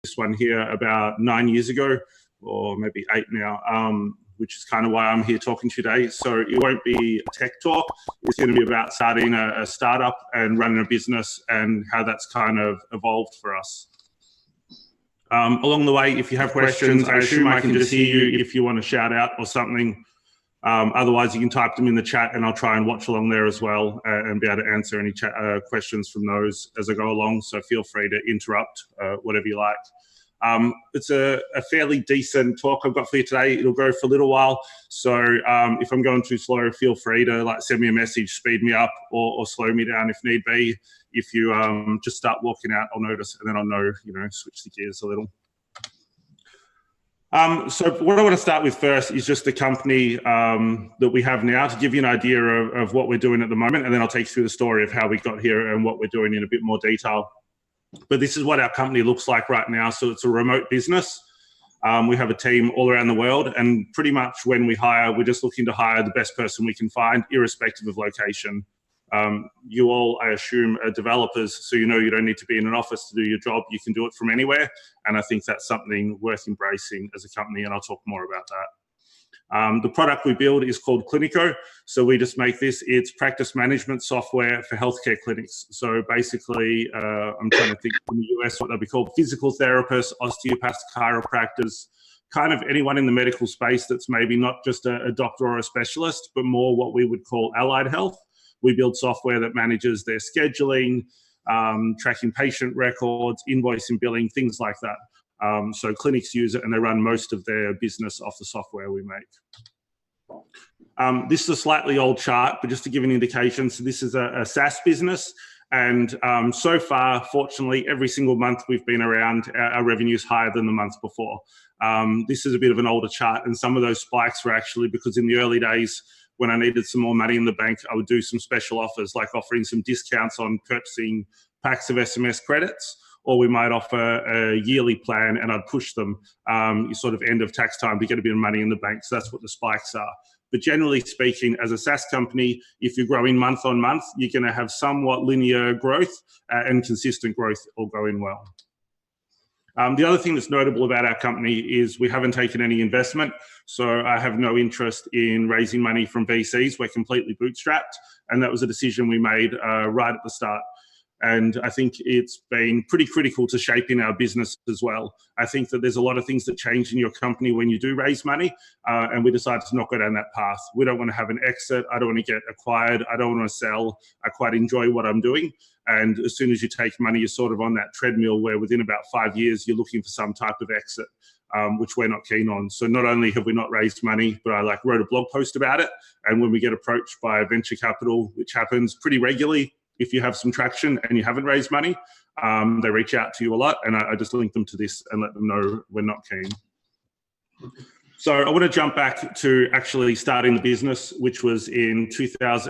this one here about 9 years ago, or maybe 8 now, which is kind of why I'm here talking to you today. So it won't be a tech talk. It's going to be about starting a startup and running a business and how that's kind of evolved for us. Along the way, if you have questions, I assume I can just hear you if you want to shout out or something. Otherwise, you can type them in the chat and I'll try and watch along there as well and be able to answer any questions from those as I go along. So feel free to interrupt whatever you like. It's a fairly decent talk I've got for you today. It'll go for a little while. So if I'm going too slow, feel free to send me a message, speed me up or slow me down if need be. If you just start walking out, I'll notice and then I'll know, switch the gears a little. So what I want to start with first is just the company that we have now to give you an idea of what we're doing at the moment. And then I'll take you through the story of how we got here and what we're doing in a bit more detail. But this is what our company looks like right now. So it's a remote business. We have a team all around the world, and pretty much when we hire, we're just looking to hire the best person we can find, irrespective of location. You all, I assume, are developers, so you don't need to be in an office to do your job. You can do it from anywhere, and I think that's something worth embracing as a company, and I'll talk more about that. The product we build is called Clinico. So we just make this. It's practice management software for healthcare clinics. So basically, I'm trying to think in the US what they'll be called: physical therapists, osteopaths, chiropractors, kind of anyone in the medical space that's maybe not just a doctor or a specialist, but more what we would call allied health. We build software that manages their scheduling, tracking patient records, invoicing, billing, things like that. So clinics use it and they run most of their business off the software we make. This is a slightly old chart, but just to give an indication, so this is a SaaS business. And so far, fortunately, every single month we've been around, our revenue is higher than the month before. This is a bit of an older chart, and some of those spikes were actually because in the early days, when I needed some more money in the bank, I would do some special offers, like offering some discounts on purchasing packs of SMS credits, or we might offer a yearly plan and I'd push them sort of end of tax time to get a bit of money in the bank. So that's what the spikes are. But generally speaking, as a SaaS company, if you're growing month on month, you're going to have somewhat linear growth and consistent growth all going well. The other thing that's notable about our company is we haven't taken any investment. So I have no interest in raising money from VCs. We're completely bootstrapped. And that was a decision we made right at the start. And I think it's been pretty critical to shaping our business as well. I think that there's a lot of things that change in your company when you do raise money, and we decided to not go down that path. We don't want to have an exit. I don't want to get acquired. I don't want to sell. I quite enjoy what I'm doing. And as soon as you take money, you're sort of on that treadmill where within about 5 years, you're looking for some type of exit, which we're not keen on. So not only have we not raised money, but I wrote a blog post about it. And when we get approached by venture capital, which happens pretty regularly, if you have some traction and you haven't raised money, they reach out to you a lot. And I just link them to this and let them know we're not keen. So I want to jump back to actually starting the business, which was in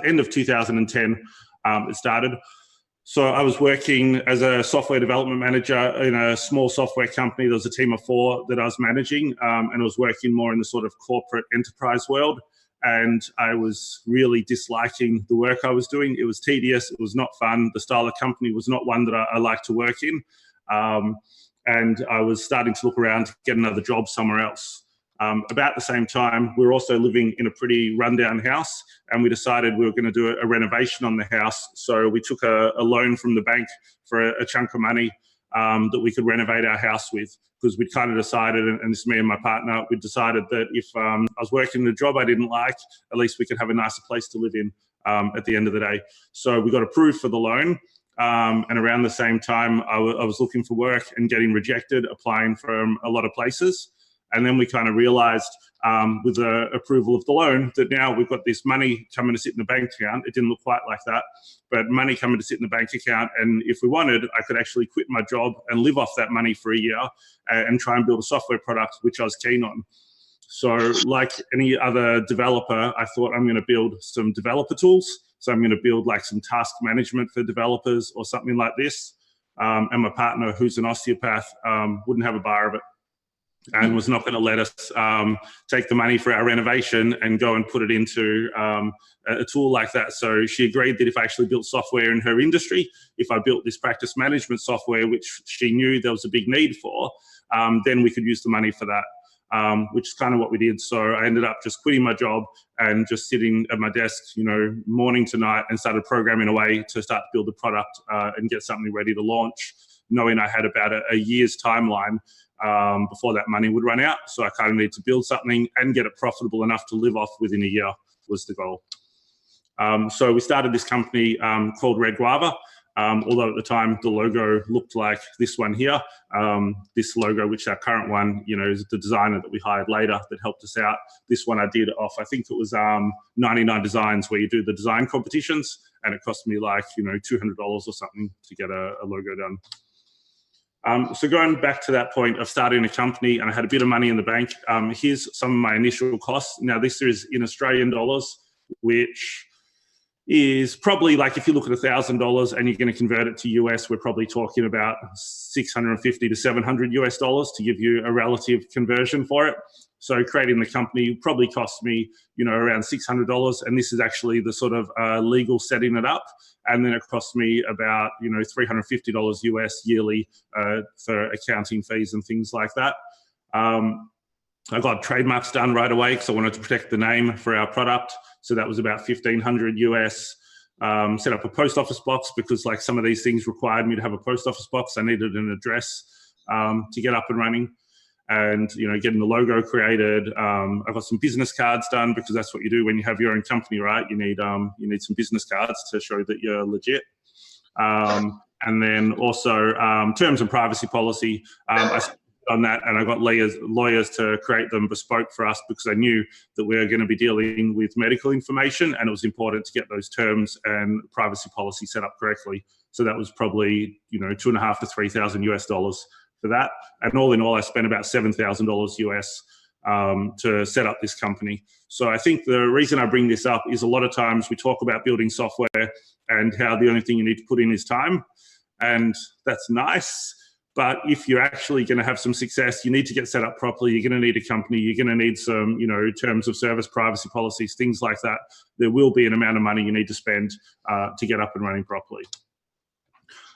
end of 2010, it started. So I was working as a software development manager in a small software company. There was a team of 4 that I was managing, and I was working more in the sort of corporate enterprise world. And I was really disliking the work I was doing. It was tedious. It was not fun. The style of company was not one that I like to work in. And I was starting to look around to get another job somewhere else. About the same time, we were also living in a pretty rundown house, and we decided we were going to do a renovation on the house. So we took a loan from the bank for a chunk of money that we could renovate our house with, because we'd kind of decided, and this is me and my partner, we decided that if I was working in a job I didn't like, at least we could have a nicer place to live in at the end of the day. So we got approved for the loan. And around the same time, I was looking for work and getting rejected, applying from a lot of places. And then we kind of realized with the approval of the loan that now we've got this money coming to sit in the bank account. It didn't look quite like that, but money coming to sit in the bank account. And if we wanted, I could actually quit my job and live off that money for a year and try and build a software product, which I was keen on. So like any other developer, I thought I'm going to build some developer tools. So I'm going to build some task management for developers or something like this. And my partner, who's an osteopath, wouldn't have a bar of it. and was not going to let us take the money for our renovation and go and put it into a tool like that. So she agreed that if I actually built software in her industry, if I built this practice management software, which she knew there was a big need for, then we could use the money for that, which is kind of what we did. So I ended up just quitting my job and just sitting at my desk, morning to night, and started programming away to start to build the product and get something ready to launch, knowing I had about a year's timeline before that money would run out. So I kind of need to build something and get it profitable enough to live off within a year was the goal. So we started this company called Red Guava, although at the time the logo looked like this one here. This logo, which our current one, is the designer that we hired later that helped us out. This one I did off, I think it was 99 Designs, where you do the design competitions, and it cost me like, $200 or something to get a logo done. So going back to that point of starting a company, and I had a bit of money in the bank, here's some of my initial costs. Now, this is in Australian dollars, which is probably like, if you look at $1,000 and you're going to convert it to US, we're probably talking about 650 to 700 US dollars to give you a relative conversion for it. So creating the company probably cost me, around $600. And this is actually the sort of legal setting it up. And then it cost me about, $350 US yearly for accounting fees and things like that. I got trademarks done right away because I wanted to protect the name for our product. So that was about 1,500 US. Set up a post office box because like some of these things required me to have a post office box. I needed an address to get up and running. And getting the logo created. I got some business cards done because that's what you do when you have your own company, right? You need some business cards to show that you're legit. And then also terms and privacy policy. I on that, and I got lawyers to create them bespoke for us because I knew that we were going to be dealing with medical information, and it was important to get those terms and privacy policy set up correctly. So that was probably $2,500 to $3,000 US dollars for that, and all in all, I spent about $7,000 US to set up this company. So I think the reason I bring this up is a lot of times we talk about building software and how the only thing you need to put in is time, and that's nice. But if you're actually going to have some success, you need to get set up properly. You're going to need a company. You're going to need some, terms of service, privacy policies, things like that. There will be an amount of money you need to spend to get up and running properly.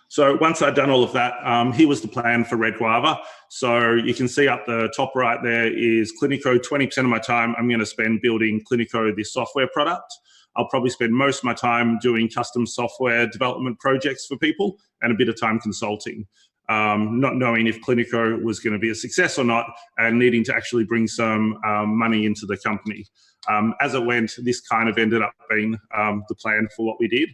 So once I'd done all of that, here was the plan for Red Guava. So you can see up the top right there is Clinico. 20% of my time I'm going to spend building Clinico, this software product. I'll probably spend most of my time doing custom software development projects for people and a bit of time consulting. Not knowing if Clinico was going to be a success or not, and needing to actually bring some money into the company. As it went, this kind of ended up being the plan for what we did.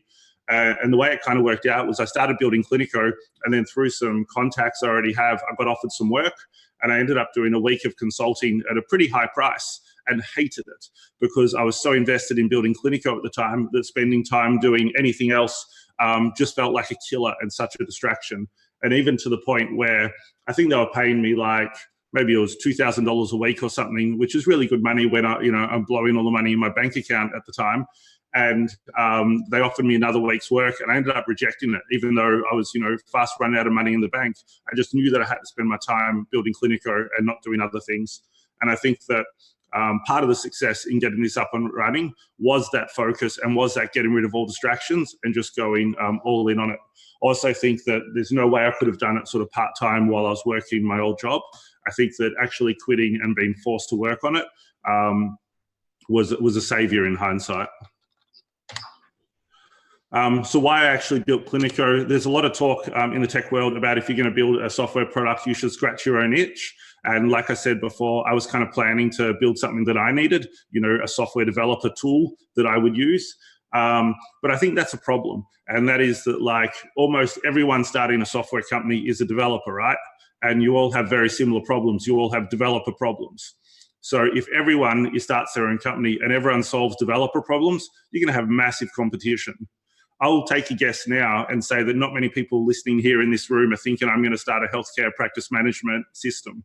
And the way it kind of worked out was I started building Clinico, and then through some contacts I already have, I got offered some work, and I ended up doing a week of consulting at a pretty high price and hated it because I was so invested in building Clinico at the time that spending time doing anything else just felt like a killer and such a distraction. And even to the point where I think they were paying me like, maybe it was $2,000 a week or something, which is really good money when I'm blowing all the money in my bank account at the time. And they offered me another week's work, and I ended up rejecting it, even though I was, fast running out of money in the bank. I just knew that I had to spend my time building Clinico and not doing other things. And I think that part of the success in getting this up and running was that focus and was that getting rid of all distractions and just going all in on it. I also think that there's no way I could have done it sort of part-time while I was working my old job. I think that actually quitting and being forced to work on it was a savior in hindsight. So why I actually built Clinico, there's a lot of talk in the tech world about if you're going to build a software product, you should scratch your own itch. And like I said before, I was kind of planning to build something that I needed, a software developer tool that I would use. But I think that's a problem. And that is that like almost everyone starting a software company is a developer, right? And you all have very similar problems. You all have developer problems. So if everyone starts their own company and everyone solves developer problems, you're going to have massive competition. I'll take a guess now and say that not many people listening here in this room are thinking I'm going to start a healthcare practice management system.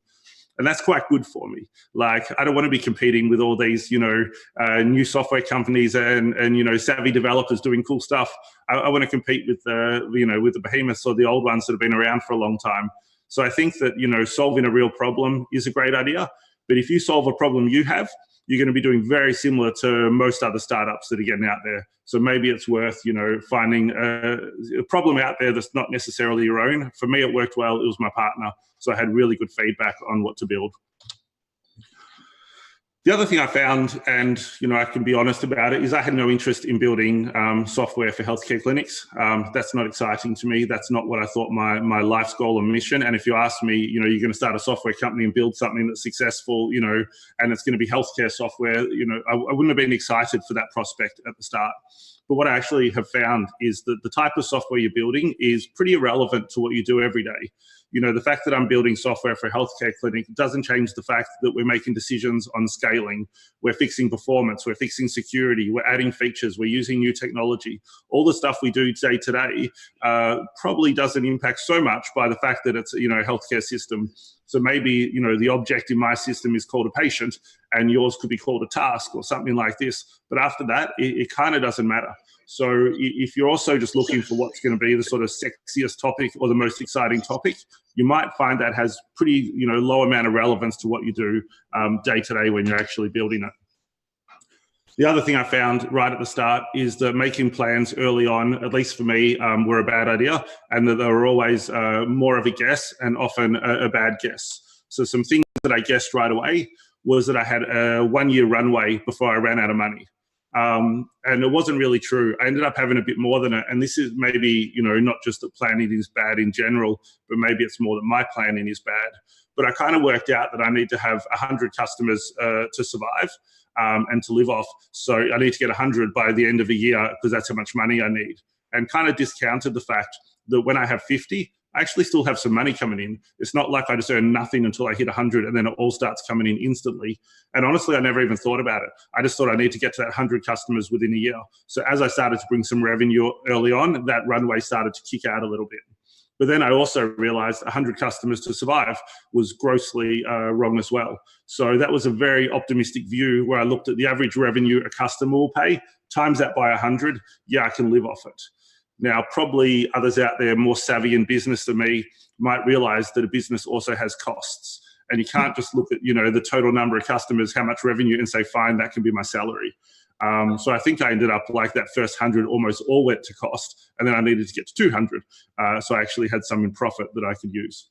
And that's quite good for me. Like, I don't want to be competing with all these, new software companies and savvy developers doing cool stuff. I want to compete with with the behemoths or the old ones that have been around for a long time. So I think that, solving a real problem is a great idea. But if you solve a problem you have, you're going to be doing very similar to most other startups that are getting out there. So maybe it's worth, finding a problem out there that's not necessarily your own. For me, it worked well. It was my partner. So I had really good feedback on what to build. The other thing I found, and I can be honest about it, is I had no interest in building software for healthcare clinics. That's not exciting to me. That's not what I thought my life's goal and mission. And if you ask me, you're going to start a software company and build something that's successful, and it's going to be healthcare software, I wouldn't have been excited for that prospect at the start. But what I actually have found is that the type of software you're building is pretty irrelevant to what you do every day. The fact that I'm building software for a healthcare clinic doesn't change the fact that we're making decisions on scaling. We're fixing performance, we're fixing security, we're adding features, we're using new technology. All the stuff we do day to day probably doesn't impact so much by the fact that it's a healthcare system. So maybe the object in my system is called a patient and yours could be called a task or something like this. But after that, it kind of doesn't matter. So if you're also just looking for what's going to be the sort of sexiest topic or the most exciting topic, you might find that has pretty low amount of relevance to what you do day to day when you're actually building it. The other thing I found right at the start is that making plans early on, at least for me, were a bad idea, and that they were always more of a guess and often a bad guess. So some things that I guessed right away was that I had a 1-year runway before I ran out of money. And it wasn't really true. I ended up having a bit more than it. And this is maybe, not just that planning is bad in general, but maybe it's more that my planning is bad. But I kind of worked out that I need to have 100 customers to survive and to live off. So I need to get 100 by the end of a year because that's how much money I need. And kind of discounted the fact that when I have 50, I actually still have some money coming in. It's not like I just earn nothing until I hit 100 and then it all starts coming in instantly. And honestly, I never even thought about it. I just thought I need to get to that 100 customers within a year. So as I started to bring some revenue early on, that runway started to kick out a little bit. But then I also realized 100 customers to survive was grossly wrong as well. So that was a very optimistic view where I looked at the average revenue a customer will pay, times that by 100, yeah, I can live off it. Now, probably others out there more savvy in business than me might realize that a business also has costs. And you can't just look at, the total number of customers, how much revenue, and say, fine, that can be my salary. So I think I ended up like that first 100 almost all went to cost. And then I needed to get to 200. So I actually had some in profit that I could use.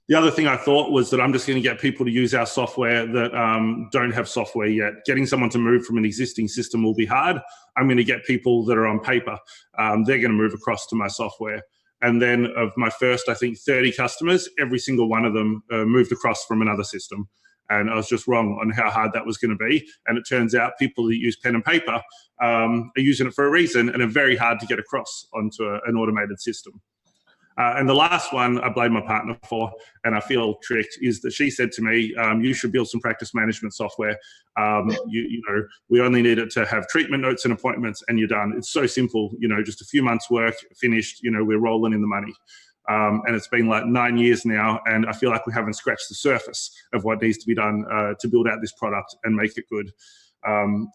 The other thing I thought was that I'm just going to get people to use our software that don't have software yet. Getting someone to move from an existing system will be hard. I'm going to get people that are on paper. They're going to move across to my software. And then of my first, I think, 30 customers, every single one of them moved across from another system. And I was just wrong on how hard that was going to be. And it turns out people that use pen and paper are using it for a reason and are very hard to get across onto an automated system. And the last one I blame my partner for, and I feel tricked, is that she said to me, you should build some practice management software. We only need it to have treatment notes and appointments and you're done. It's so simple, just a few months work, finished, we're rolling in the money. And it's been like 9 years now, and I feel like we haven't scratched the surface of what needs to be done to build out this product and make it good.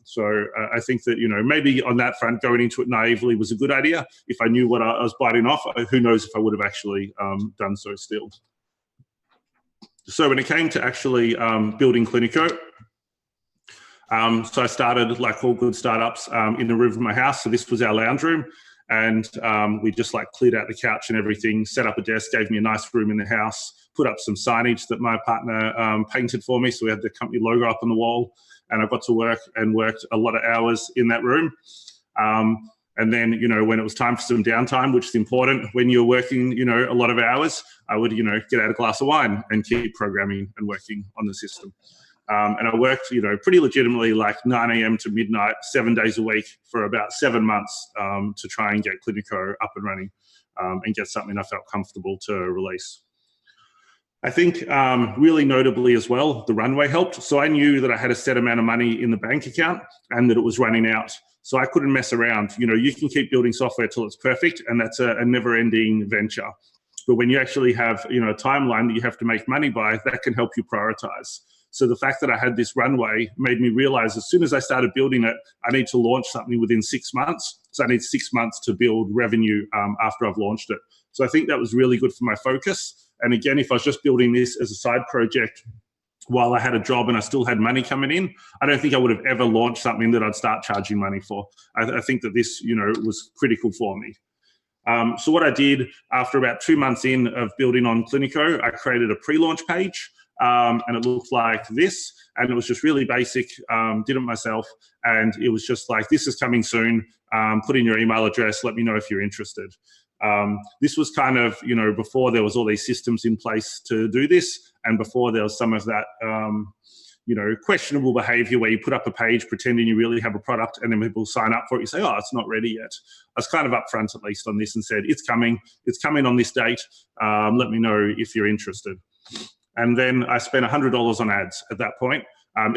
So I think that, maybe on that front, going into it naively was a good idea. If I knew what I was biting off, who knows if I would have actually done so still. So when it came to actually building Clinico, so I started, like all good startups, in the room of my house. So this was our lounge room. And we just cleared out the couch and everything, set up a desk, gave me a nice room in the house, put up some signage that my partner painted for me. So we had the company logo up on the wall. And I got to work and worked a lot of hours in that room. And then, when it was time for some downtime, which is important when you're working, a lot of hours, I would, get out a glass of wine and keep programming and working on the system. And I worked, pretty legitimately 9 a.m. to midnight, 7 days a week for about 7 months to try and get Clinico up and running and get something I felt comfortable to release. I think really notably as well, the runway helped. So I knew that I had a set amount of money in the bank account and that it was running out. So I couldn't mess around. You can keep building software till it's perfect, and that's a never-ending venture. But when you actually have, a timeline that you have to make money by, that can help you prioritize. So the fact that I had this runway made me realize as soon as I started building it, I need to launch something within 6 months. So I need 6 months to build revenue after I've launched it. So I think that was really good for my focus. And again, if I was just building this as a side project while I had a job and I still had money coming in, I don't think I would have ever launched something that I'd start charging money for. I think that this, was critical for me. So what I did after about 2 months in of building on Clinico, I created a pre-launch page, and it looked like this, and it was just really basic, did it myself, and it was just like, this is coming soon, put in your email address, let me know if you're interested. This was kind of, before there was all these systems in place to do this, and before there was some of that, questionable behavior where you put up a page pretending you really have a product and then people sign up for it. You say, oh, it's not ready yet. I was kind of upfront at least on this and said, it's coming on this date. Let me know if you're interested. And then I spent $100 on ads at that point.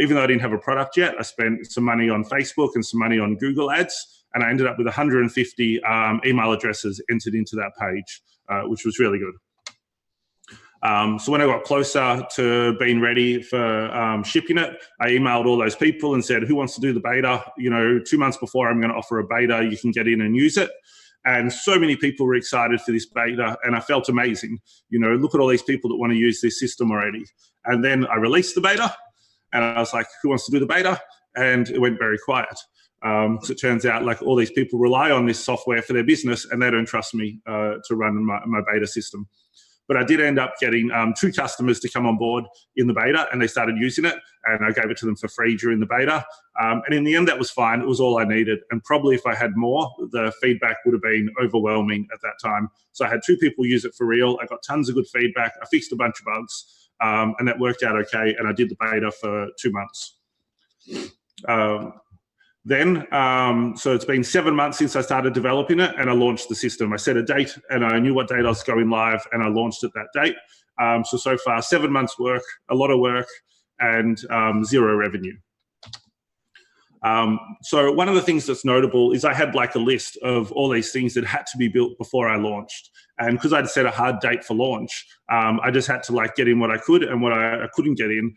Even though I didn't have a product yet, I spent some money on Facebook and some money on Google ads. And I ended up with 150 email addresses entered into that page, which was really good. So when I got closer to being ready for shipping it, I emailed all those people and said, who wants to do the beta? 2 months before I'm going to offer a beta, you can get in and use it. And so many people were excited for this beta, and I felt amazing. Look at all these people that want to use this system already. And then I released the beta, and I was like, who wants to do the beta? And it went very quiet. So it turns out like all these people rely on this software for their business, and they don't trust me to run my beta system. But I did end up getting 2 customers to come on board in the beta, and they started using it, and I gave it to them for free during the beta. And in the end, that was fine. It was all I needed. And probably if I had more, the feedback would have been overwhelming at that time. So I had 2 people use it for real. I got tons of good feedback. I fixed a bunch of bugs, and that worked out okay. And I did the beta for 2 months. So it's been 7 months since I started developing it, and I launched the system. I set a date, and I knew what date I was going live, and I launched it that date. So far, 7 months work, a lot of work, and 0 revenue. So one of the things that's notable is I had like a list of all these things that had to be built before I launched. And because I'd set a hard date for launch, I just had to like get in what I could, and what I couldn't get in,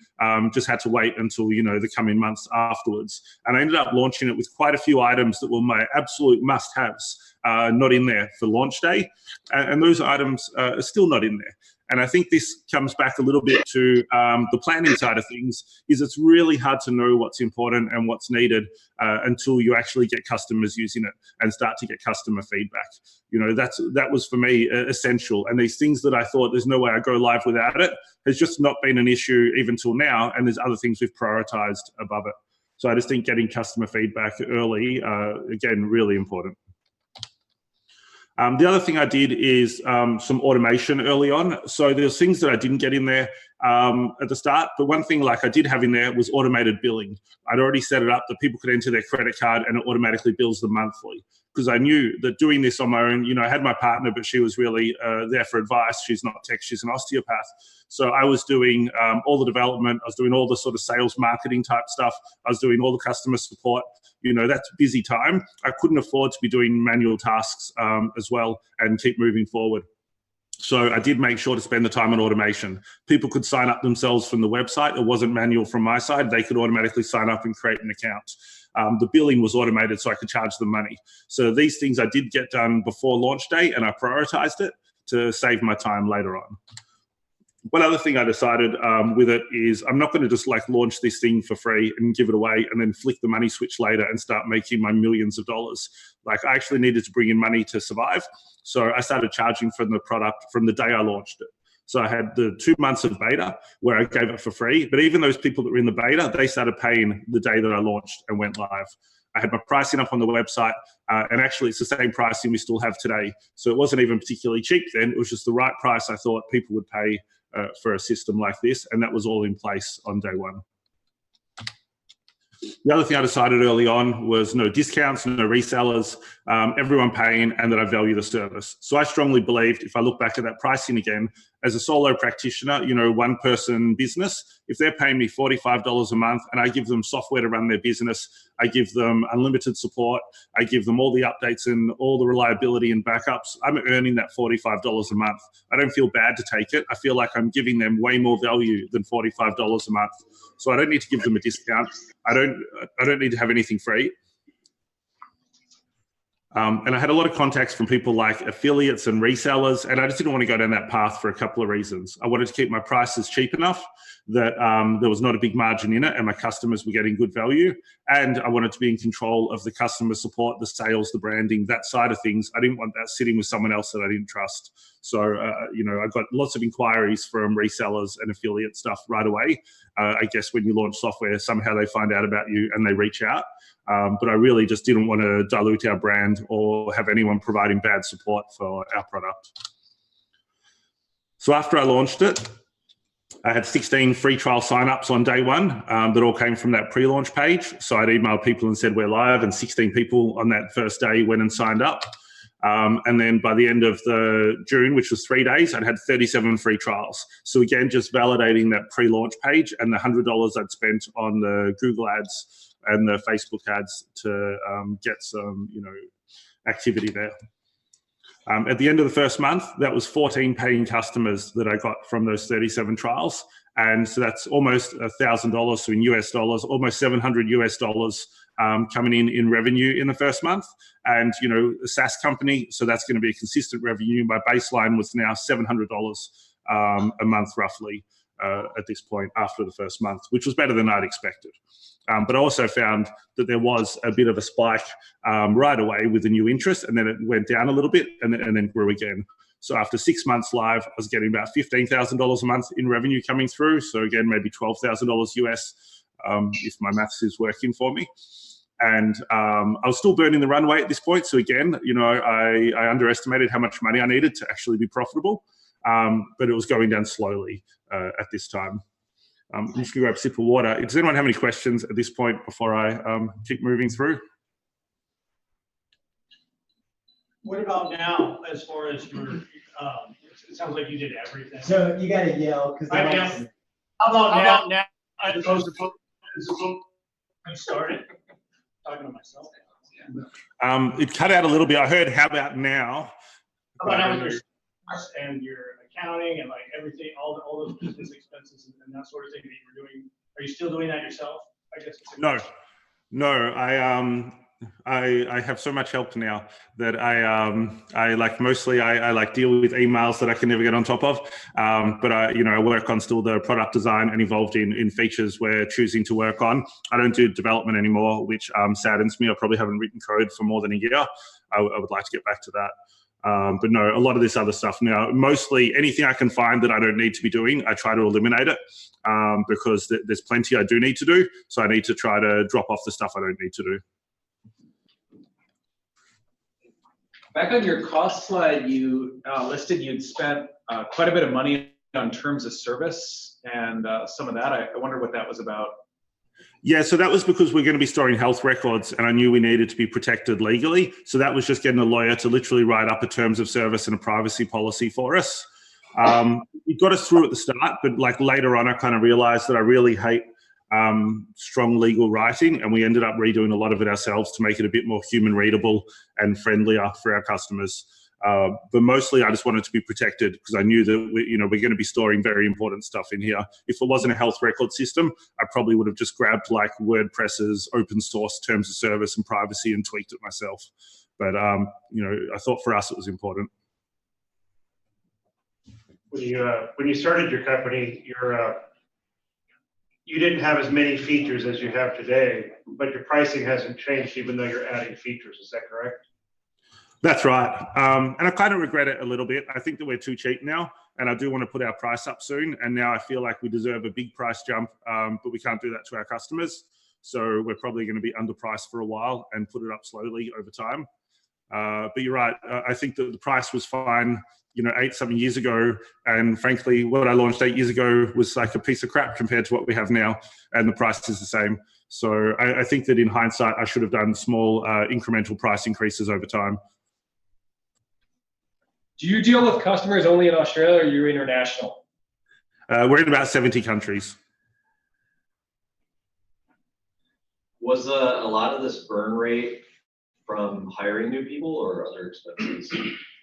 just had to wait until, the coming months afterwards. And I ended up launching it with quite a few items that were my absolute must-haves, not in there for launch day. And those items are still not in there. And I think this comes back a little bit to the planning side of things, is it's really hard to know what's important and what's needed until you actually get customers using it and start to get customer feedback. That was for me essential. And these things that I thought there's no way I go live without it has just not been an issue even till now. And there's other things we've prioritized above it. So I just think getting customer feedback early, again, really important. The other thing I did is some automation early on. So there's things that I didn't get in there at the start, but one thing like I did have in there was automated billing. I'd already set it up that people could enter their credit card and it automatically bills them monthly. Because I knew that doing this on my own, I had my partner, but she was really there for advice. She's not tech, she's an osteopath. So I was doing all the development. I was doing all the sort of sales marketing type stuff. I was doing all the customer support. That's busy time. I couldn't afford to be doing manual tasks as well and keep moving forward. So I did make sure to spend the time on automation. People could sign up themselves from the website. It wasn't manual from my side. They could automatically sign up and create an account. The billing was automated so I could charge them money. So these things I did get done before launch day, and I prioritized it to save my time later on. One other thing I decided with it is I'm not going to just like launch this thing for free and give it away and then flick the money switch later and start making my millions of dollars. Like I actually needed to bring in money to survive. So I started charging for the product from the day I launched it. So I had the 2 months of beta where I gave it for free. But even those people that were in the beta, they started paying the day that I launched and went live. I had my pricing up on the website, and actually it's the same pricing we still have today. So it wasn't even particularly cheap then. It was just the right price I thought people would pay for a system like this, and that was all in place on day one. The other thing I decided early on was no discounts, no resellers, everyone paying, and that I value the service. So I strongly believed, if I look back at that pricing again, as a solo practitioner, one person business, if they're paying me $45 a month and I give them software to run their business, I give them unlimited support. I give them all the updates and all the reliability and backups. I'm earning that $45 a month. I don't feel bad to take it. I feel like I'm giving them way more value than $45 a month. So I don't need to give them a discount. I don't need to have anything free. And I had a lot of contacts from people like affiliates and resellers, and I just didn't want to go down that path for a couple of reasons. I wanted to keep my prices cheap enough that there was not a big margin in it and my customers were getting good value. And I wanted to be in control of the customer support, the sales, the branding, that side of things. I didn't want that sitting with someone else that I didn't trust. So, I got lots of inquiries from resellers and affiliate stuff right away. I guess when you launch software, somehow they find out about you and they reach out. But I really just didn't want to dilute our brand or have anyone providing bad support for our product. So after I launched it, I had 16 free trial signups on day one that all came from that pre-launch page. So I'd emailed people and said, we're live, and 16 people on that first day went and signed up. And then by the end of June, which was 3 days, I'd had 37 free trials. So again, just validating that pre-launch page and the $100 I'd spent on the Google ads and the Facebook ads to get some, activity there. At the end of the first month, that was 14 paying customers that I got from those 37 trials. And so that's almost $1,000, so in US dollars, almost $700 US coming in revenue in the first month. And, a SaaS company, so that's going to be a consistent revenue. My baseline was now $700 a month roughly at this point after the first month, which was better than I'd expected. But I also found that there was a bit of a spike right away with the new interest, and then it went down a little bit and then grew again. So after 6 months live, I was getting about $15,000 a month in revenue coming through. So again, maybe $12,000 US if my maths is working for me. And I was still burning the runway at this point. So again, I underestimated how much money I needed to actually be profitable, but it was going down slowly at this time. I'm just going to grab a sip of water. Does anyone have any questions at this point before I keep moving through? What about now, as far as your, it sounds like you did everything. So you got to yell. How about now? As opposed to I started talking to myself. It cut out a little bit. I heard, how about now? How about now with your and your accounting and like everything, all those business expenses and that sort of thing that you were doing? Are you still doing that yourself? I guess. No. I have so much help now that I like mostly I like deal with emails that I can never get on top of. But I work on still the product design and involved in features we're choosing to work on. I don't do development anymore, which saddens me. I probably haven't written code for more than a year. I would like to get back to that. But no, a lot of this other stuff now, mostly anything I can find that I don't need to be doing, I try to eliminate it because there's plenty I do need to do. So I need to try to drop off the stuff I don't need to do. Back on your cost slide, you listed you'd spent quite a bit of money on terms of service and some of that. I wonder what that was about. Yeah, so that was because we're going to be storing health records and I knew we needed to be protected legally. So that was just getting a lawyer to literally write up a terms of service and a privacy policy for us. It got us through at the start, but like later on, I kind of realized that I really hate strong legal writing, and we ended up redoing a lot of it ourselves to make it a bit more human readable and friendlier for our customers. But mostly I just wanted to be protected because I knew that we're going to be storing very important stuff in here. If it wasn't a health record system, I probably would have just grabbed like WordPress's open source terms of service and privacy and tweaked it myself. But I thought for us it was important. When you started your company, you didn't have as many features as you have today, but your pricing hasn't changed even though you're adding features. Is that correct? That's right. And I kind of regret it a little bit. I think that we're too cheap now, and I do want to put our price up soon. And now I feel like we deserve a big price jump, but we can't do that to our customers. So we're probably going to be underpriced for a while and put it up slowly over time. But you're right. I think that the price was fine, 8-something years ago. And frankly, what I launched 8 years ago was like a piece of crap compared to what we have now. And the price is the same. So I think that in hindsight, I should have done small incremental price increases over time. Do you deal with customers only in Australia, or are you international? We're in about 70 countries. Was a lot of this burn rate from hiring new people or other expenses?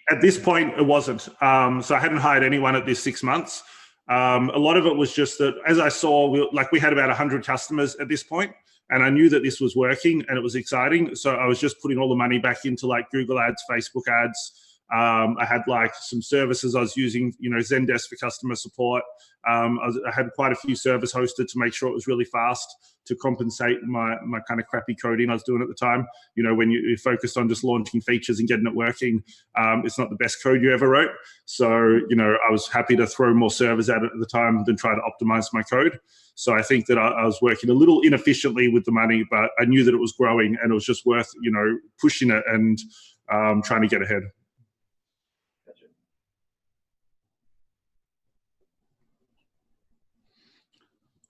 At this point, it wasn't. So I hadn't hired anyone at this 6 months. A lot of it was just that, as I saw, we had about 100 customers at this point, and I knew that this was working and it was exciting. So I was just putting all the money back into like Google ads, Facebook ads. I had like some services I was using, Zendesk for customer support. I had quite a few servers hosted to make sure it was really fast to compensate my kind of crappy coding I was doing at the time. When you're focused on just launching features and getting it working, it's not the best code you ever wrote. So, I was happy to throw more servers at it at the time than try to optimize my code. So I think that I was working a little inefficiently with the money, but I knew that it was growing and it was just worth, pushing it and trying to get ahead.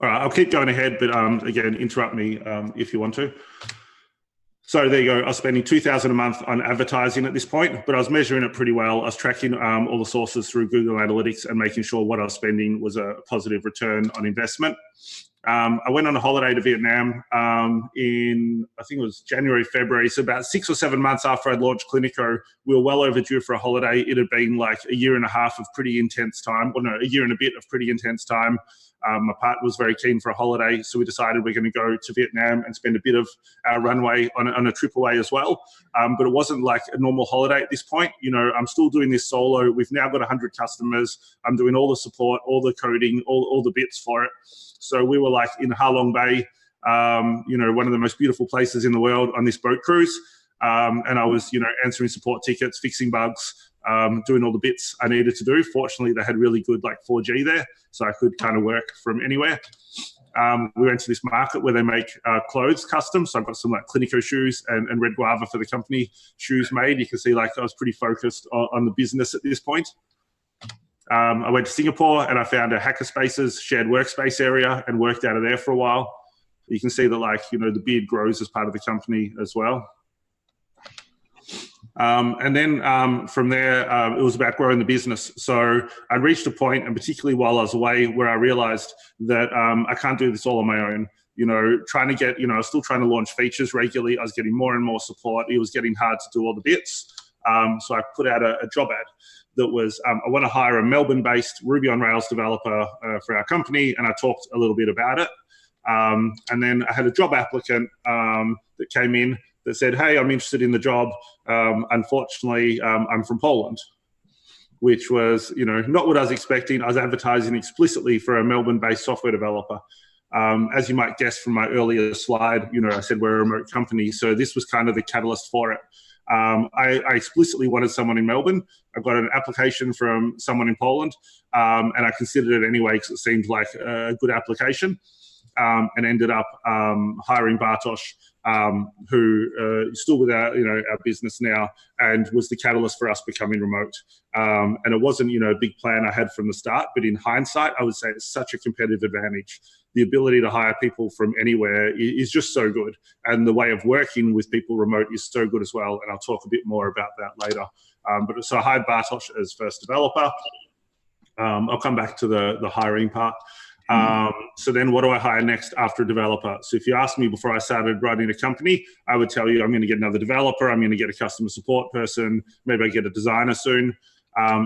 All right, I'll keep going ahead, but again, interrupt me if you want to. So there you go. I was spending $2,000 a month on advertising at this point, but I was measuring it pretty well. I was tracking all the sources through Google Analytics and making sure what I was spending was a positive return on investment. I went on a holiday to Vietnam in, I think it was January, February. So about 6 or 7 months after I'd launched Clinico, we were well overdue for a holiday. It had been like a year and a half of pretty intense time, or no, a year and a bit of pretty intense time. My partner was very keen for a holiday, so we decided we're going to go to Vietnam and spend a bit of our runway on a trip away as well. But it wasn't like a normal holiday at this point. I'm still doing this solo. We've now got 100 customers. I'm doing all the support, all the coding, all the bits for it. So we were like in Ha Long Bay, one of the most beautiful places in the world on this boat cruise. And I was, answering support tickets, fixing bugs, doing all the bits I needed to do. Fortunately, they had really good 4G there, so I could kind of work from anywhere. We went to this market where they make clothes custom. So I've got some Clinico shoes and Red Guava for the company shoes made. You can see I was pretty focused on the business at this point. I went to Singapore and I found a Hackerspaces shared workspace area and worked out of there for a while. You can see that the beard grows as part of the company as well. And then from there, it was about growing the business. So I reached a point, and particularly while I was away, where I realized that I can't do this all on my own. Trying to get, I was still trying to launch features regularly. I was getting more and more support. It was getting hard to do all the bits. So I put out a job ad that was, I want to hire a Melbourne-based Ruby on Rails developer for our company, and I talked a little bit about it. And then I had a job applicant that came in that said, hey, I'm interested in the job. Unfortunately, I'm from Poland, which was, not what I was expecting. I was advertising explicitly for a Melbourne-based software developer. As you might guess from my earlier slide, I said we're a remote company. So this was kind of the catalyst for it. I explicitly wanted someone in Melbourne. I got an application from someone in Poland, and I considered it anyway because it seemed like a good application, and ended up hiring Bartosz, who is still with our business now, and was the catalyst for us becoming remote. And it wasn't, a big plan I had from the start, but in hindsight, I would say it's such a competitive advantage. The ability to hire people from anywhere is just so good. And the way of working with people remote is so good as well. And I'll talk a bit more about that later. But so I hired Bartosz as first developer. I'll come back to the hiring part. So then what do I hire next after a developer? So if you asked me before I started running a company, I would tell you I'm going to get another developer. I'm going to get a customer support person. Maybe I get a designer soon.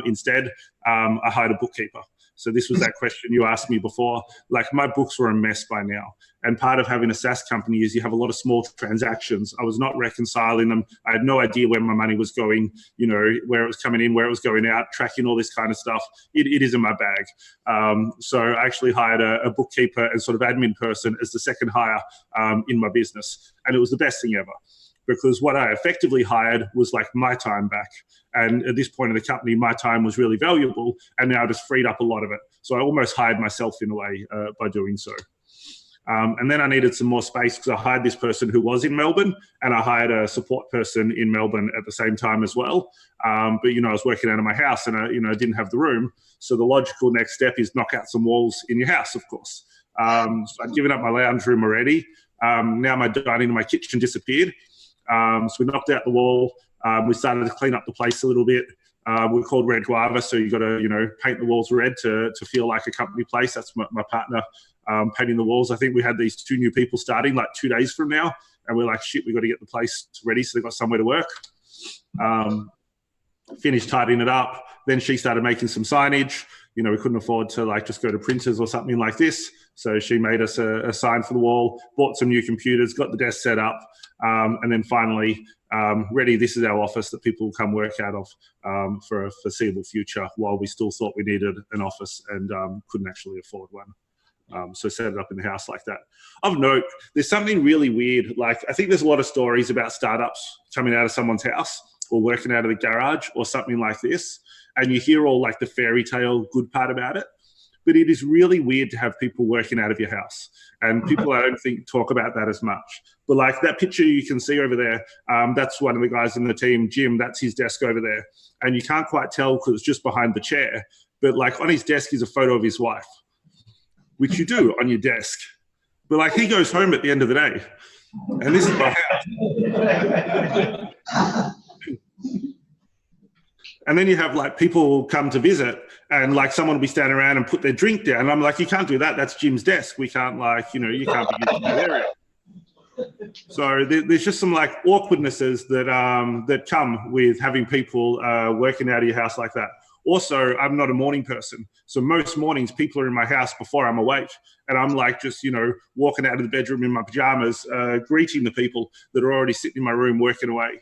Instead, I hired a bookkeeper. So this was that question you asked me before. My books were a mess by now. And part of having a SaaS company is you have a lot of small transactions. I was not reconciling them. I had no idea where my money was going, where it was coming in, where it was going out, tracking all this kind of stuff. It is in my bag. So I actually hired a bookkeeper and sort of admin person as the second hire in my business. And it was the best thing ever, because what I effectively hired was my time back. And at this point in the company, my time was really valuable, and now I just freed up a lot of it. So I almost hired myself in a way by doing so. And then I needed some more space because I hired this person who was in Melbourne, and I hired a support person in Melbourne at the same time as well. But, I was working out of my house and I didn't have the room. So the logical next step is knock out some walls in your house, of course. So I'd given up my lounge room already. Now my dining and my kitchen disappeared. So we knocked out the wall. We started to clean up the place a little bit. We're called Red Guava, so you got to, paint the walls red to feel like a company place. That's what my partner painting the walls. I think we had these 2 new people starting like 2 days from now, and we're like, shit, we got to get the place ready so they've got somewhere to work. Finished tidying it up. Then she started making some signage. We couldn't afford to like just go to printers or something like this. So she made us a sign for the wall, bought some new computers, got the desk set up, and then finally, ready, this is our office that people will come work out of for a foreseeable future, while we still thought we needed an office and couldn't actually afford one. So set it up in the house like that. Of note, there's something really weird. Like, I think there's a lot of stories about startups coming out of someone's house or working out of the garage or something like this. And you hear all like the fairy tale good part about it. But it is really weird to have people working out of your house. And people, I don't think, talk about that as much. But like that picture you can see over there, that's one of the guys in the team, Jim, that's his desk over there. And you can't quite tell because it's just behind the chair. But like on his desk is a photo of his wife, which you do on your desk. But like he goes home at the end of the day. And this is my house. And then you have like people come to visit and like someone will be standing around and put their drink down. And I'm like, you can't do that. That's Jim's desk. We can't like, you can't be using that area. So there's just some like awkwardnesses that come with having people working out of your house like that. Also, I'm not a morning person. So most mornings people are in my house before I'm awake. And I'm like just, walking out of the bedroom in my pajamas, greeting the people that are already sitting in my room working away.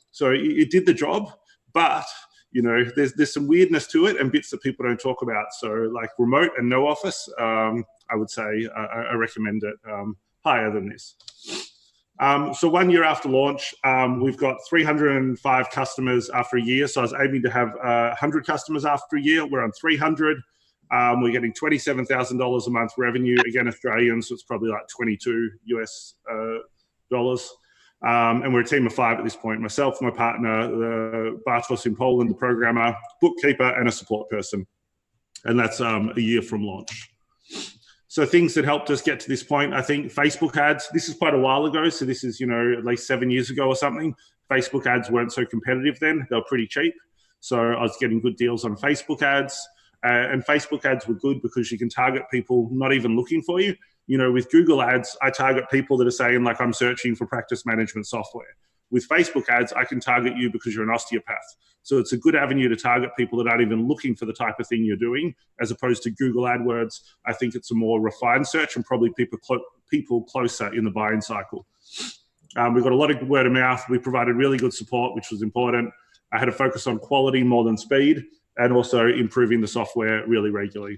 So it did the job. But, there's some weirdness to it and bits that people don't talk about. So like remote and no office, I would say I recommend it higher than this. So 1 year after launch, we've got 305 customers after a year. So I was aiming to have 100 customers after a year. We're on 300. We're getting $27,000 a month revenue, again, Australian. So it's probably like 22 US dollars. And we're a team of 5 at this point. Myself, my partner, Bartos in Poland, the programmer, bookkeeper, and a support person. And that's a year from launch. So things that helped us get to this point, I think Facebook ads, this is quite a while ago. So this is, at least 7 years ago or something. Facebook ads weren't so competitive then. They were pretty cheap. So I was getting good deals on Facebook ads. And Facebook ads were good because you can target people not even looking for you. With Google ads, I target people that are saying like, I'm searching for practice management software. With Facebook ads, I can target you because you're an osteopath. So it's a good avenue to target people that aren't even looking for the type of thing you're doing, as opposed to Google AdWords. I think it's a more refined search and probably people closer in the buying cycle. We've got a lot of word of mouth. We provided really good support, which was important. I had a focus on quality more than speed, and also improving the software really regularly.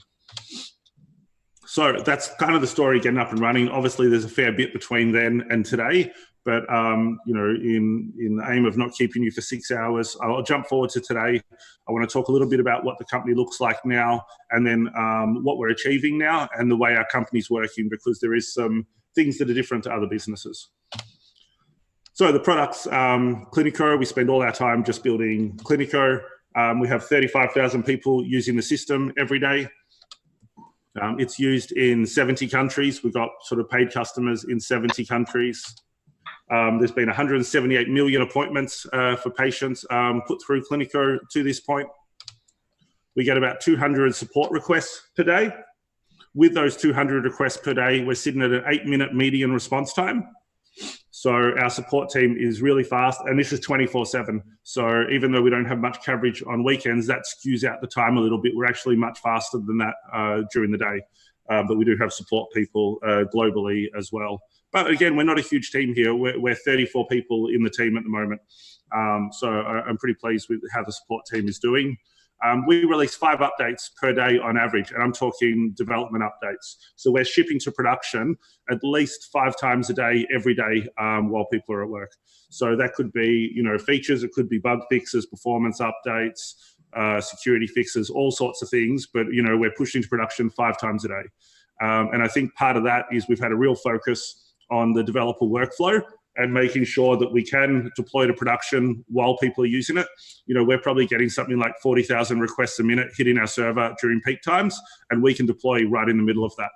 So that's kind of the story getting up and running. Obviously, there's a fair bit between then and today, but in the aim of not keeping you for 6 hours, I'll jump forward to today. I want to talk a little bit about what the company looks like now, and then what we're achieving now, and the way our company's working, because there is some things that are different to other businesses. So the products, Clinico, we spend all our time just building Clinico. We have 35,000 people using the system every day. It's used in 70 countries. We've got sort of paid customers in 70 countries. There's been 178 million appointments for patients put through Clinico to this point. We get about 200 support requests per day. With those 200 requests per day, we're sitting at an 8-minute median response time. So our support team is really fast, and this is 24/7. So even though we don't have much coverage on weekends, that skews out the time a little bit. We're actually much faster than that during the day, but we do have support people globally as well. But again, we're not a huge team here. We're 34 people in the team at the moment. So I'm pretty pleased with how the support team is doing. We release 5 updates per day on average, and I'm talking development updates. So we're shipping to production at least 5 times a day, every day, while people are at work. So that could be, features, it could be bug fixes, performance updates, security fixes, all sorts of things. But, we're pushing to production 5 times a day. And I think part of that is we've had a real focus on the developer workflow and making sure that we can deploy to production while people are using it. We're probably getting something like 40,000 requests a minute hitting our server during peak times, and we can deploy right in the middle of that.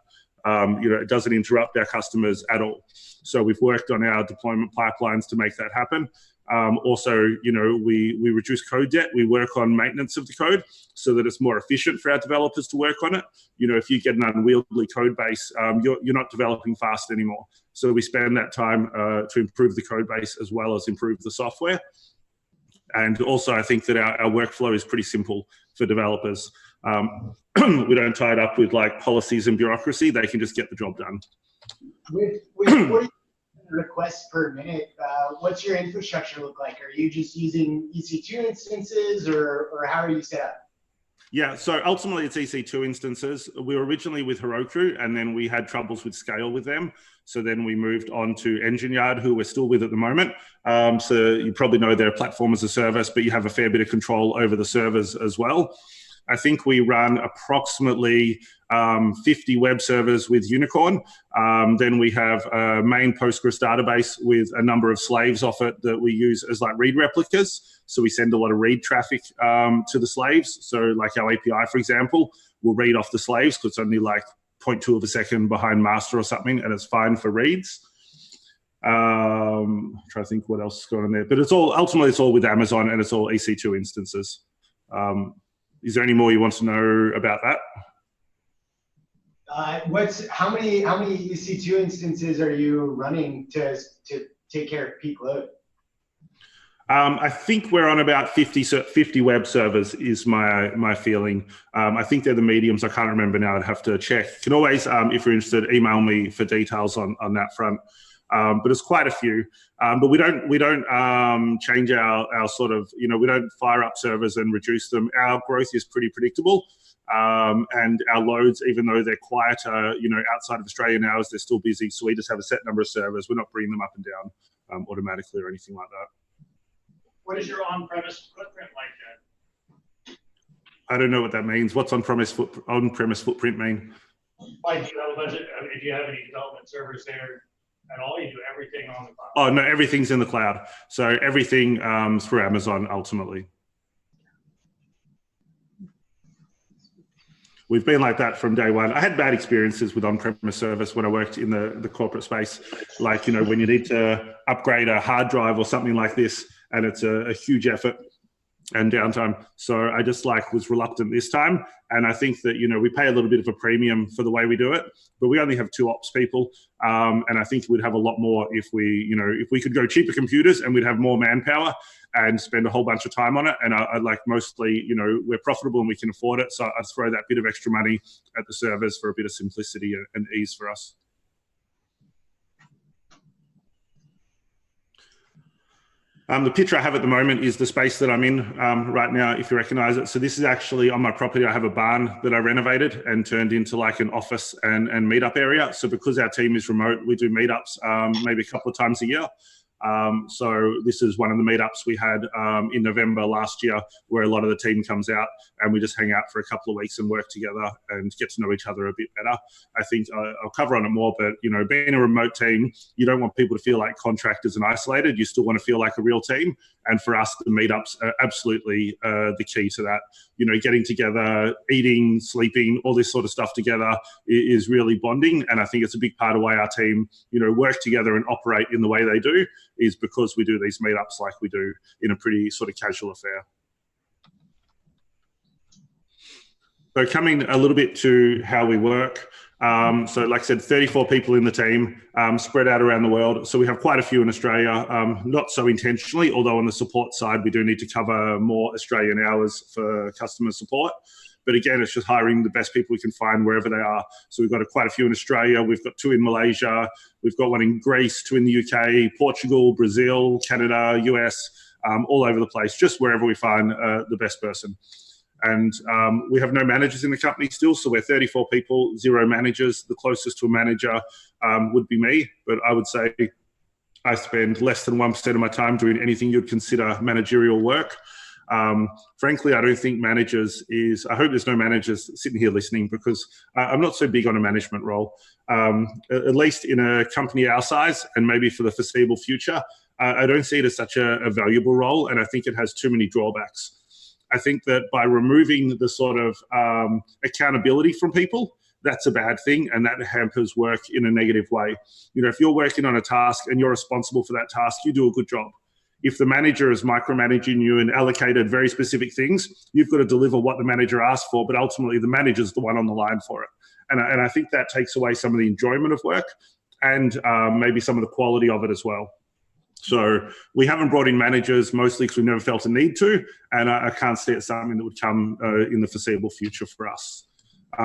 It doesn't interrupt our customers at all. So we've worked on our deployment pipelines to make that happen. Also, we reduce code debt. We work on maintenance of the code so that it's more efficient for our developers to work on it. If you get an unwieldy code base, you're not developing fast anymore. So we spend that time to improve the code base as well as improve the software. And also, I think that our workflow is pretty simple for developers. We don't tie it up with like policies and bureaucracy. They can just get the job done. With 40 requests per minute, what's your infrastructure look like? Are you just using EC2 instances, or how are you set up? Yeah, so ultimately it's EC2 instances. We were originally with Heroku, and then we had troubles with scale with them. So then we moved on to Engine Yard, who we're still with at the moment. So you probably know they're a platform as a service, but you have a fair bit of control over the servers as well. I think we run approximately 50 web servers with Unicorn. Then we have a main Postgres database with a number of slaves off it that we use as like read replicas. So we send a lot of read traffic to the slaves. So like our API, for example, will read off the slaves because it's only like 0.2 of a second behind master or something, and it's fine for reads. I'm trying to think what else is going on there, but ultimately it's all with Amazon, and it's all EC2 instances. Is there any more you want to know about that? How many EC2 instances are you running to take care of peak load? I think we're on about 50 web servers is my feeling. I think they're the mediums. I can't remember now. I'd have to check. You can always, if you're interested, email me for details on that front. But it's quite a few. But we don't change our sort of, we don't fire up servers and reduce them. Our growth is pretty predictable. And our loads, even though they're quieter, outside of Australia now, as they're still busy. So we just have a set number of servers. We're not bringing them up and down automatically or anything like that. What is your on-premise footprint like? I don't know what that means. What's on-premise footprint mean? Like, do you have a bunch of, if you have any development servers there at all, you do everything on the cloud? Oh, no, everything's in the cloud. So everything through Amazon, ultimately. We've been like that from day one. I had bad experiences with on-premise service when I worked in the corporate space. Like, when you need to upgrade a hard drive or something like this, and it's a huge effort and downtime. So I just was reluctant this time. And I think that, we pay a little bit of a premium for the way we do it, but we only have 2 ops people. And I think we'd have a lot more if we could go cheaper computers, and we'd have more manpower and spend a whole bunch of time on it. And I'd like mostly, we're profitable and we can afford it. So I'd throw that bit of extra money at the servers for a bit of simplicity and ease for us. The picture I have at the moment is the space that I'm in right now, if you recognize it. So this is actually on my property. I have a barn that I renovated and turned into like an office and meetup area. So because our team is remote, we do meetups maybe a couple of times a year. So this is one of the meetups we had in November last year, where a lot of the team comes out and we just hang out for a couple of weeks and work together and get to know each other a bit better. I think I'll cover on it more, but being a remote team, you don't want people to feel like contractors and isolated. You still want to feel like a real team. And for us, the meetups are absolutely the key to that. Getting together, eating, sleeping, all this sort of stuff together is really bonding. And I think it's a big part of why our team, work together and operate in the way they do, is because we do these meetups like we do in a pretty sort of casual affair. So coming a little bit to how we work. So like I said, 34 people in the team, spread out around the world. So we have quite a few in Australia, not so intentionally, although on the support side, we do need to cover more Australian hours for customer support. But again, it's just hiring the best people we can find wherever they are. So we've got quite a few in Australia. We've got 2 in Malaysia. We've got 1 in Greece, 2 in the UK, Portugal, Brazil, Canada, US, all over the place, just wherever we find the best person. And we have no managers in the company still. So we're 34 people, 0 managers. The closest to a manager would be me. But I would say I spend less than 1% of my time doing anything you'd consider managerial work. Frankly, I don't think I hope there's no managers sitting here listening, because I'm not so big on a management role. At least in a company our size, and maybe for the foreseeable future, I don't see it as such a valuable role. And I think it has too many drawbacks. I think that by removing the sort of accountability from people, that's a bad thing, and that hampers work in a negative way. If you're working on a task and you're responsible for that task, you do a good job. If the manager is micromanaging you and allocated very specific things, you've got to deliver what the manager asked for, but ultimately the manager's the one on the line for it. And I think that takes away some of the enjoyment of work and maybe some of the quality of it as well. So we haven't brought in managers mostly because we've never felt a need to, and I can't see it something that would come in the foreseeable future for us.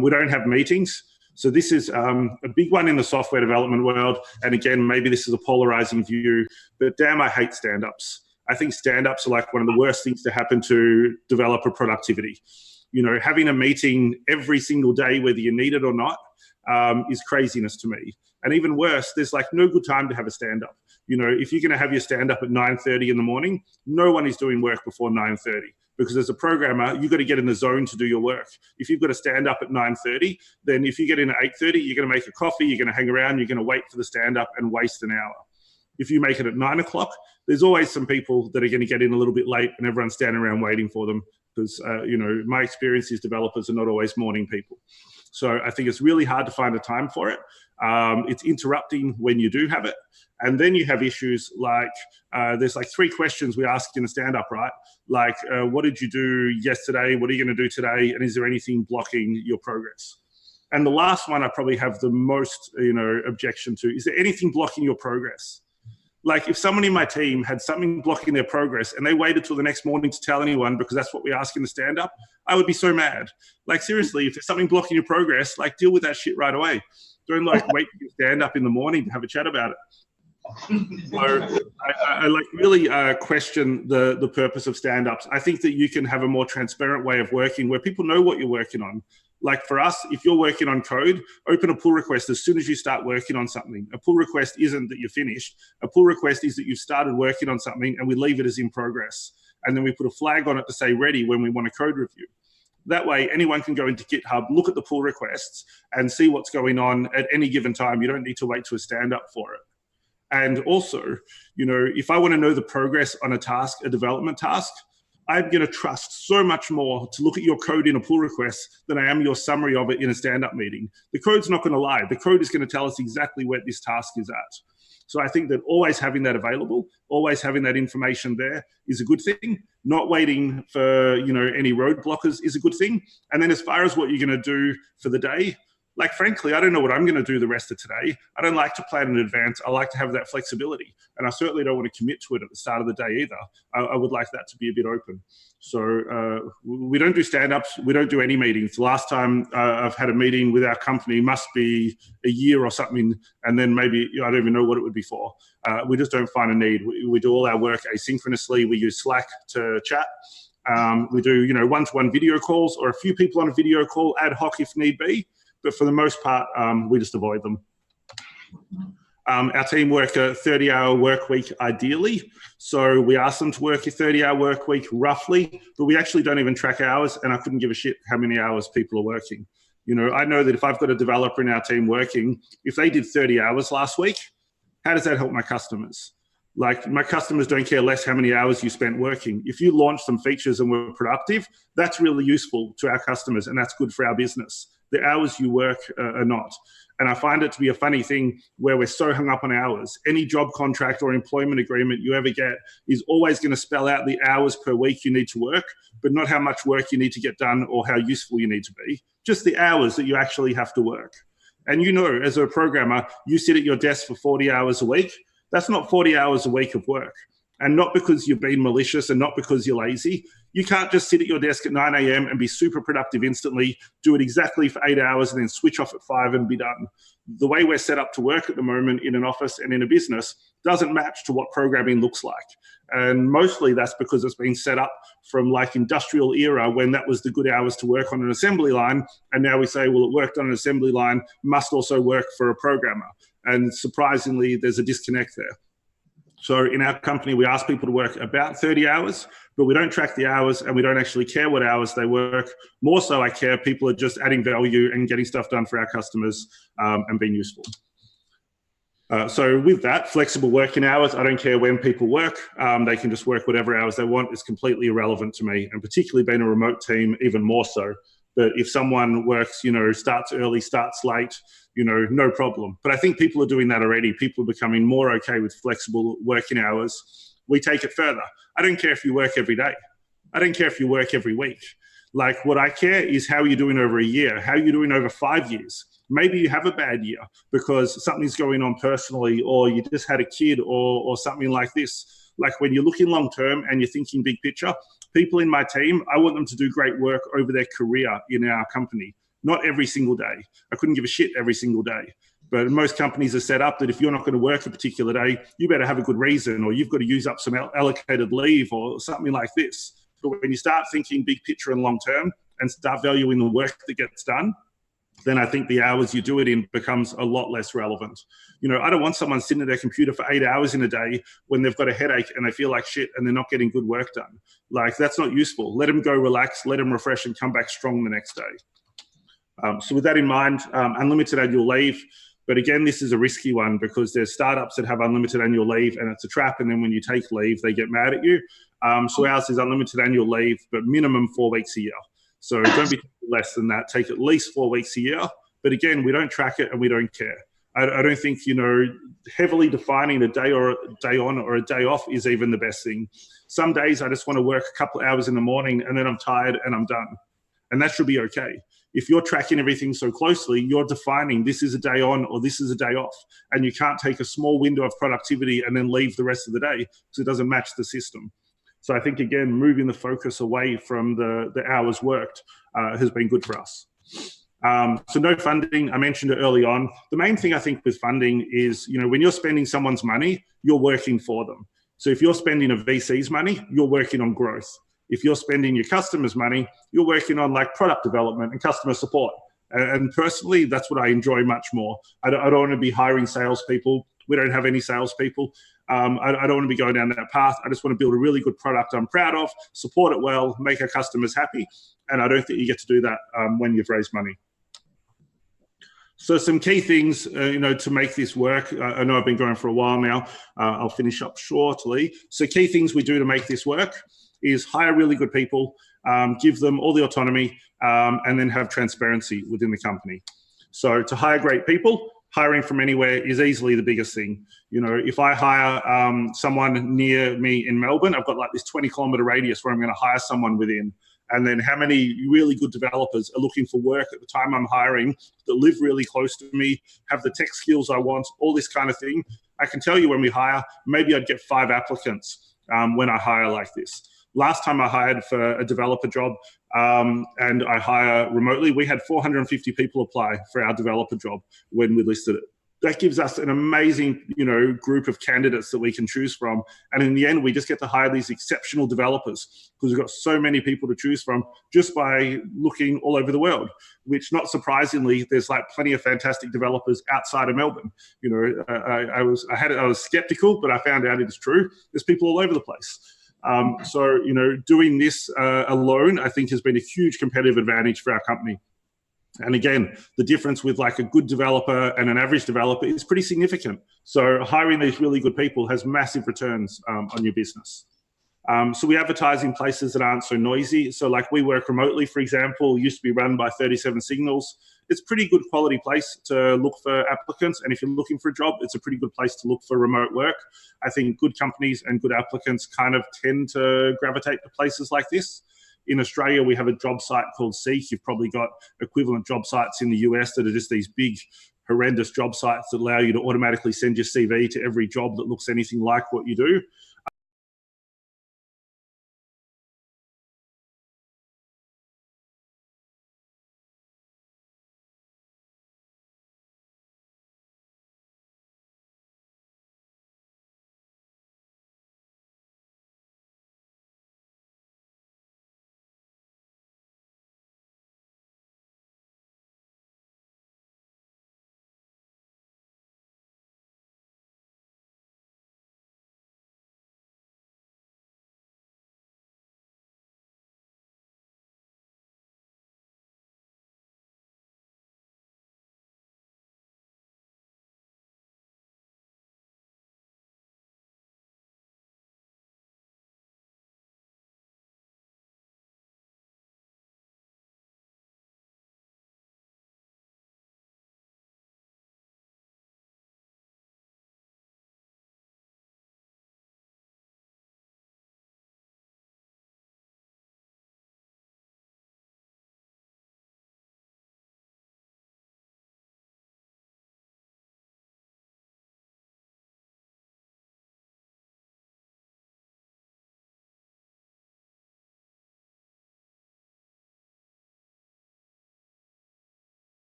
We don't have meetings. So this is a big one in the software development world. And again, maybe this is a polarizing view, but damn, I hate stand-ups. I think stand-ups are like one of the worst things to happen to developer productivity. You know, having a meeting every single day, whether you need it or not, is craziness to me. And even worse, there's like no good time to have a stand-up. You know, if you're going to have your stand-up at 9:30 in the morning, no one is doing work before 9:30. Because as a programmer, you've got to get in the zone to do your work. If you've got to stand up at 9:30, then if you get in at 8:30, you're going to make a coffee, you're going to hang around, you're going to wait for the stand-up and waste an hour. If you make it at 9 o'clock, there's always some people that are going to get in a little bit late and everyone's standing around waiting for them because, you know, my experience is developers are not always morning people. So I think it's really hard to find a time for it. It's interrupting when you do have it. And then you have issues like, there's like 3 questions we ask in a stand-up, right? Like, what did you do yesterday? What are you going to do today? And is there anything blocking your progress? And the last one I probably have the most, you know, objection to, is there anything blocking your progress? Like if someone in my team had something blocking their progress and they waited till the next morning to tell anyone because that's what we ask in the stand-up, I would be so mad. Like seriously, if there's something blocking your progress, like deal with that shit right away. Don't like wait for your stand-up in the morning to have a chat about it. So I like really question the purpose of stand-ups. I think that you can have a more transparent way of working where people know what you're working on. Like for us, if you're working on code, open a pull request as soon as you start working on something. A pull request isn't that you're finished. A pull request is that you've started working on something and we leave it as in progress. And then we put a flag on it to say ready when we want a code review. That way, anyone can go into GitHub, look at the pull requests and see what's going on at any given time. You don't need to wait to a stand-up for it. And also, you know, if I want to know the progress on a task, a development task, I'm going to trust so much more to look at your code in a pull request than I am your summary of it in a stand-up meeting. The code's not going to lie. The code is going to tell us exactly where this task is at. So I think that always having that available, always having that information there is a good thing. Not waiting for, you know, any roadblockers is a good thing. And then as far as what you're going to do for the day, like, frankly, I don't know what I'm going to do the rest of today. I don't like to plan in advance. I like to have that flexibility. And I certainly don't want to commit to it at the start of the day either. I would like that to be a bit open. So we don't do stand-ups. We don't do any meetings. The last time I've had a meeting with our company must be a year or something. And then maybe, I don't even know what it would be for. We just don't find a need. We do all our work asynchronously. We use Slack to chat. We do, you know, one-to-one video calls or a few people on a video call ad hoc if need be. But for the most part, we just avoid them. Our team work a 30-hour work week ideally. So we ask them to work a 30-hour work week roughly, but we actually don't even track hours, and I couldn't give a shit how many hours people are working. You know, I know that if I've got a developer in our team working, if they did 30 hours last week, how does that help my customers? Like, my customers don't care less how many hours you spent working. If you launch some features and were productive, that's really useful to our customers, and that's good for our business. The hours you work are not. And I find it to be a funny thing where we're so hung up on hours. Any job contract or employment agreement you ever get is always going to spell out the hours per week you need to work, but not how much work you need to get done or how useful you need to be. Just the hours that you actually have to work. And you know, as a programmer, you sit at your desk for 40 hours a week. That's not 40 hours a week of work. And not because you've been malicious and not because you're lazy. You can't just sit at your desk at 9 a.m. and be super productive instantly, do it exactly for 8 hours and then switch off at 5 and be done. The way we're set up to work at the moment in an office and in a business doesn't match to what programming looks like. And mostly that's because it's been set up from like industrial era when that was the good hours to work on an assembly line. And now we say, well, it worked on an assembly line, must also work for a programmer. And surprisingly, there's a disconnect there. So in our company, we ask people to work about 30 hours, but we don't track the hours and we don't actually care what hours they work. More so, I care people are just adding value and getting stuff done for our customers and being useful. So with that, flexible working hours, I don't care when people work. They can just work whatever hours they want. It's completely irrelevant to me, and particularly being a remote team, even more so. But if someone works, you know, starts early, starts late, you know, no problem. But I think people are doing that already. People are becoming more okay with flexible working hours. We take it further. I don't care if you work every day. I don't care if you work every week. Like, what I care is how you're doing over a year, how you're doing over 5 years. Maybe you have a bad year because something's going on personally, or you just had a kid, or something like this. Like, when you're looking long term and you're thinking big picture, people in my team, I want them to do great work over their career in our company. Not every single day. I couldn't give a shit every single day. But most companies are set up that if you're not going to work a particular day, you better have a good reason, or you've got to use up some allocated leave or something like this. But when you start thinking big picture and long term and start valuing the work that gets done, then I think the hours you do it in becomes a lot less relevant. You know, I don't want someone sitting at their computer for 8 hours in a day when they've got a headache and they feel like shit and they're not getting good work done. Like, that's not useful. Let them go relax, let them refresh and come back strong the next day. So with that in mind, unlimited annual leave. But again, this is a risky one because there's startups that have unlimited annual leave and it's a trap. And then when you take leave, they get mad at you. So ours is unlimited annual leave, but minimum 4 weeks a year. So don't be less than that. Take at least 4 weeks a year. But again, we don't track it and we don't care. I don't think, you know, heavily defining a day or a day on or a day off is even the best thing. Some days I just want to work a couple of hours in the morning and then I'm tired and I'm done. And that should be okay. If you're tracking everything so closely, you're defining this is a day on or this is a day off. And you can't take a small window of productivity and then leave the rest of the day because it doesn't match the system. So I think, again, moving the focus away from the hours worked has been good for us. So no funding, I mentioned it early on. The main thing I think with funding is, you know, when you're spending someone's money, you're working for them. So if you're spending a VC's money, you're working on growth. If you're spending your customers' money, you're working on like product development and customer support. And personally, that's what I enjoy much more. I don't want to be hiring salespeople. We don't have any salespeople. I don't want to be going down that path. I just want to build a really good product I'm proud of, support it well, make our customers happy. And I don't think you get to do that when you've raised money. So some key things, you know, to make this work. I know I've been going for a while now. I'll finish up shortly. So key things we do to make this work is hire really good people, give them all the autonomy, and then have transparency within the company. So to hire great people, hiring from anywhere is easily the biggest thing. You know, if I hire someone near me in Melbourne, I've got like this 20-kilometer radius where I'm going to hire someone within. And then how many really good developers are looking for work at the time I'm hiring that live really close to me, have the tech skills I want, all this kind of thing. I can tell you when we hire, maybe I'd get 5 applicants when I hire like this. Last time I hired for a developer job and I hire remotely, we had 450 people apply for our developer job when we listed it. That gives us an amazing, you know, group of candidates that we can choose from. And in the end, we just get to hire these exceptional developers because we've got so many people to choose from just by looking all over the world, which not surprisingly, there's like plenty of fantastic developers outside of Melbourne. You know, I was skeptical, but I found out it's true. There's people all over the place. So, you know, doing this alone, I think has been a huge competitive advantage for our company. And again, the difference with like a good developer and an average developer is pretty significant. So hiring these really good people has massive returns on your business. So we advertise in places that aren't so noisy. So like we work remotely, for example, used to be run by 37 Signals. It's a pretty good quality place to look for applicants. And if you're looking for a job, it's a pretty good place to look for remote work. I think good companies and good applicants kind of tend to gravitate to places like this. In Australia, we have a job site called Seek. You've probably got equivalent job sites in the US that are just these big, horrendous job sites that allow you to automatically send your CV to every job that looks anything like what you do.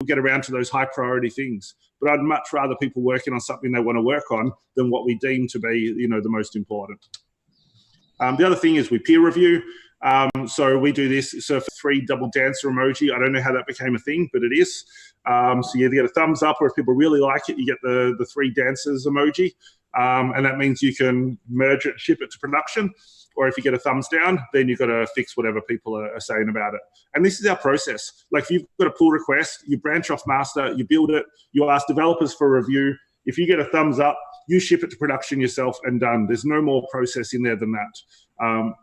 get around to those high priority things. But I'd much rather people working on something they want to work on than what we deem to be, the most important. The other thing is we peer review. So we do this. So for 3 double dancer emoji, I don't know how that became a thing, but it is. So you either get a thumbs up, or if people really like it, you get the 3 dancers emoji. And that means you can merge it, ship it to production. Or if you get a thumbs down, then you've got to fix whatever people are saying about it. And this is our process. Like if you've got a pull request, you branch off master, you build it, you ask developers for a review. If you get a thumbs up, you ship it to production yourself and done. There's no more process in there than that.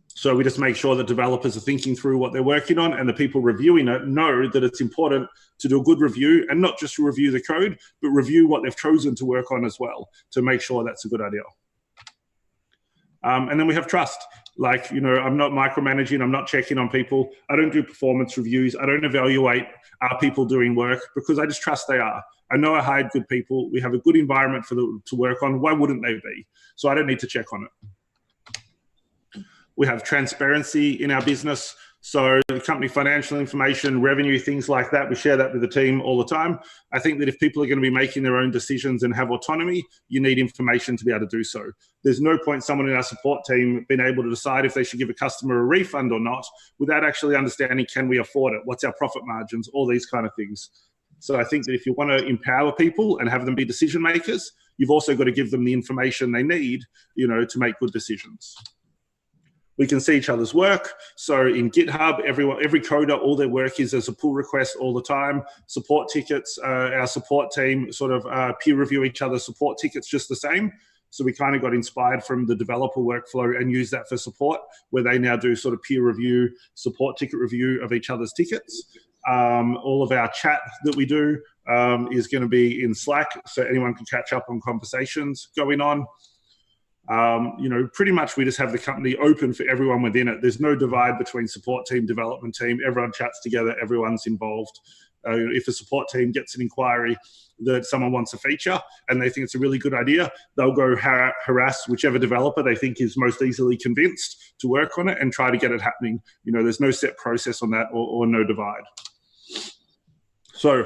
So we just make sure that developers are thinking through what they're working on, and the people reviewing it know that it's important to do a good review, and not just review the code, but review what they've chosen to work on as well, to make sure that's a good idea. And then we have trust. Like, I'm not micromanaging, I'm not checking on people. I don't do performance reviews. I don't evaluate our people doing work, because I just trust they are. I know I hired good people. We have a good environment for them to work on. Why wouldn't they be? So I don't need to check on it. We have transparency in our business. So the company financial information, revenue, things like that, we share that with the team all the time. I think that if people are going to be making their own decisions and have autonomy, you need information to be able to do so. There's no point someone in our support team being able to decide if they should give a customer a refund or not without actually understanding, can we afford it? What's our profit margins? All these kind of things. So I think that if you want to empower people and have them be decision makers, you've also got to give them the information they need, to make good decisions. We can see each other's work. So in GitHub, every coder, all their work is as a pull request all the time. Support tickets, our support team sort of peer review each other's support tickets just the same. So we kind of got inspired from the developer workflow and use that for support, where they now do sort of peer review, support ticket review of each other's tickets. All of our chat that we do is going to be in Slack, so anyone can catch up on conversations going on. Pretty much we just have the company open for everyone within it. There's no divide between support team, development team. Everyone chats together. Everyone's involved. If a support team gets an inquiry that someone wants a feature and they think it's a really good idea, they'll go harass whichever developer they think is most easily convinced to work on it and try to get it happening. There's no set process on that or no divide. So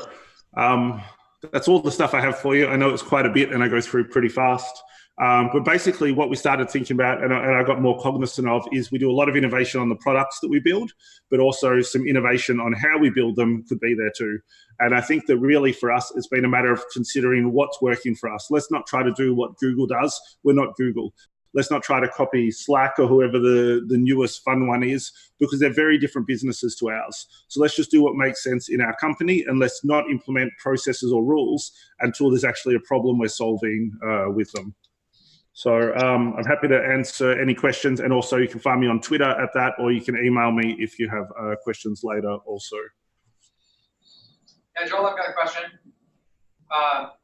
that's all the stuff I have for you. I know it's quite a bit and I go through pretty fast. But basically what we started thinking about, and I got more cognizant of, is we do a lot of innovation on the products that we build, but also some innovation on how we build them could be there too. And I think that really for us, it's been a matter of considering what's working for us. Let's not try to do what Google does. We're not Google. Let's not try to copy Slack or whoever the newest fun one is, because they're very different businesses to ours. So let's just do what makes sense in our company, and let's not implement processes or rules until there's actually a problem we're solving with them. So I'm happy to answer any questions, and also you can find me on Twitter at that, or you can email me if you have questions later also. Yeah, Joel, I've got a question.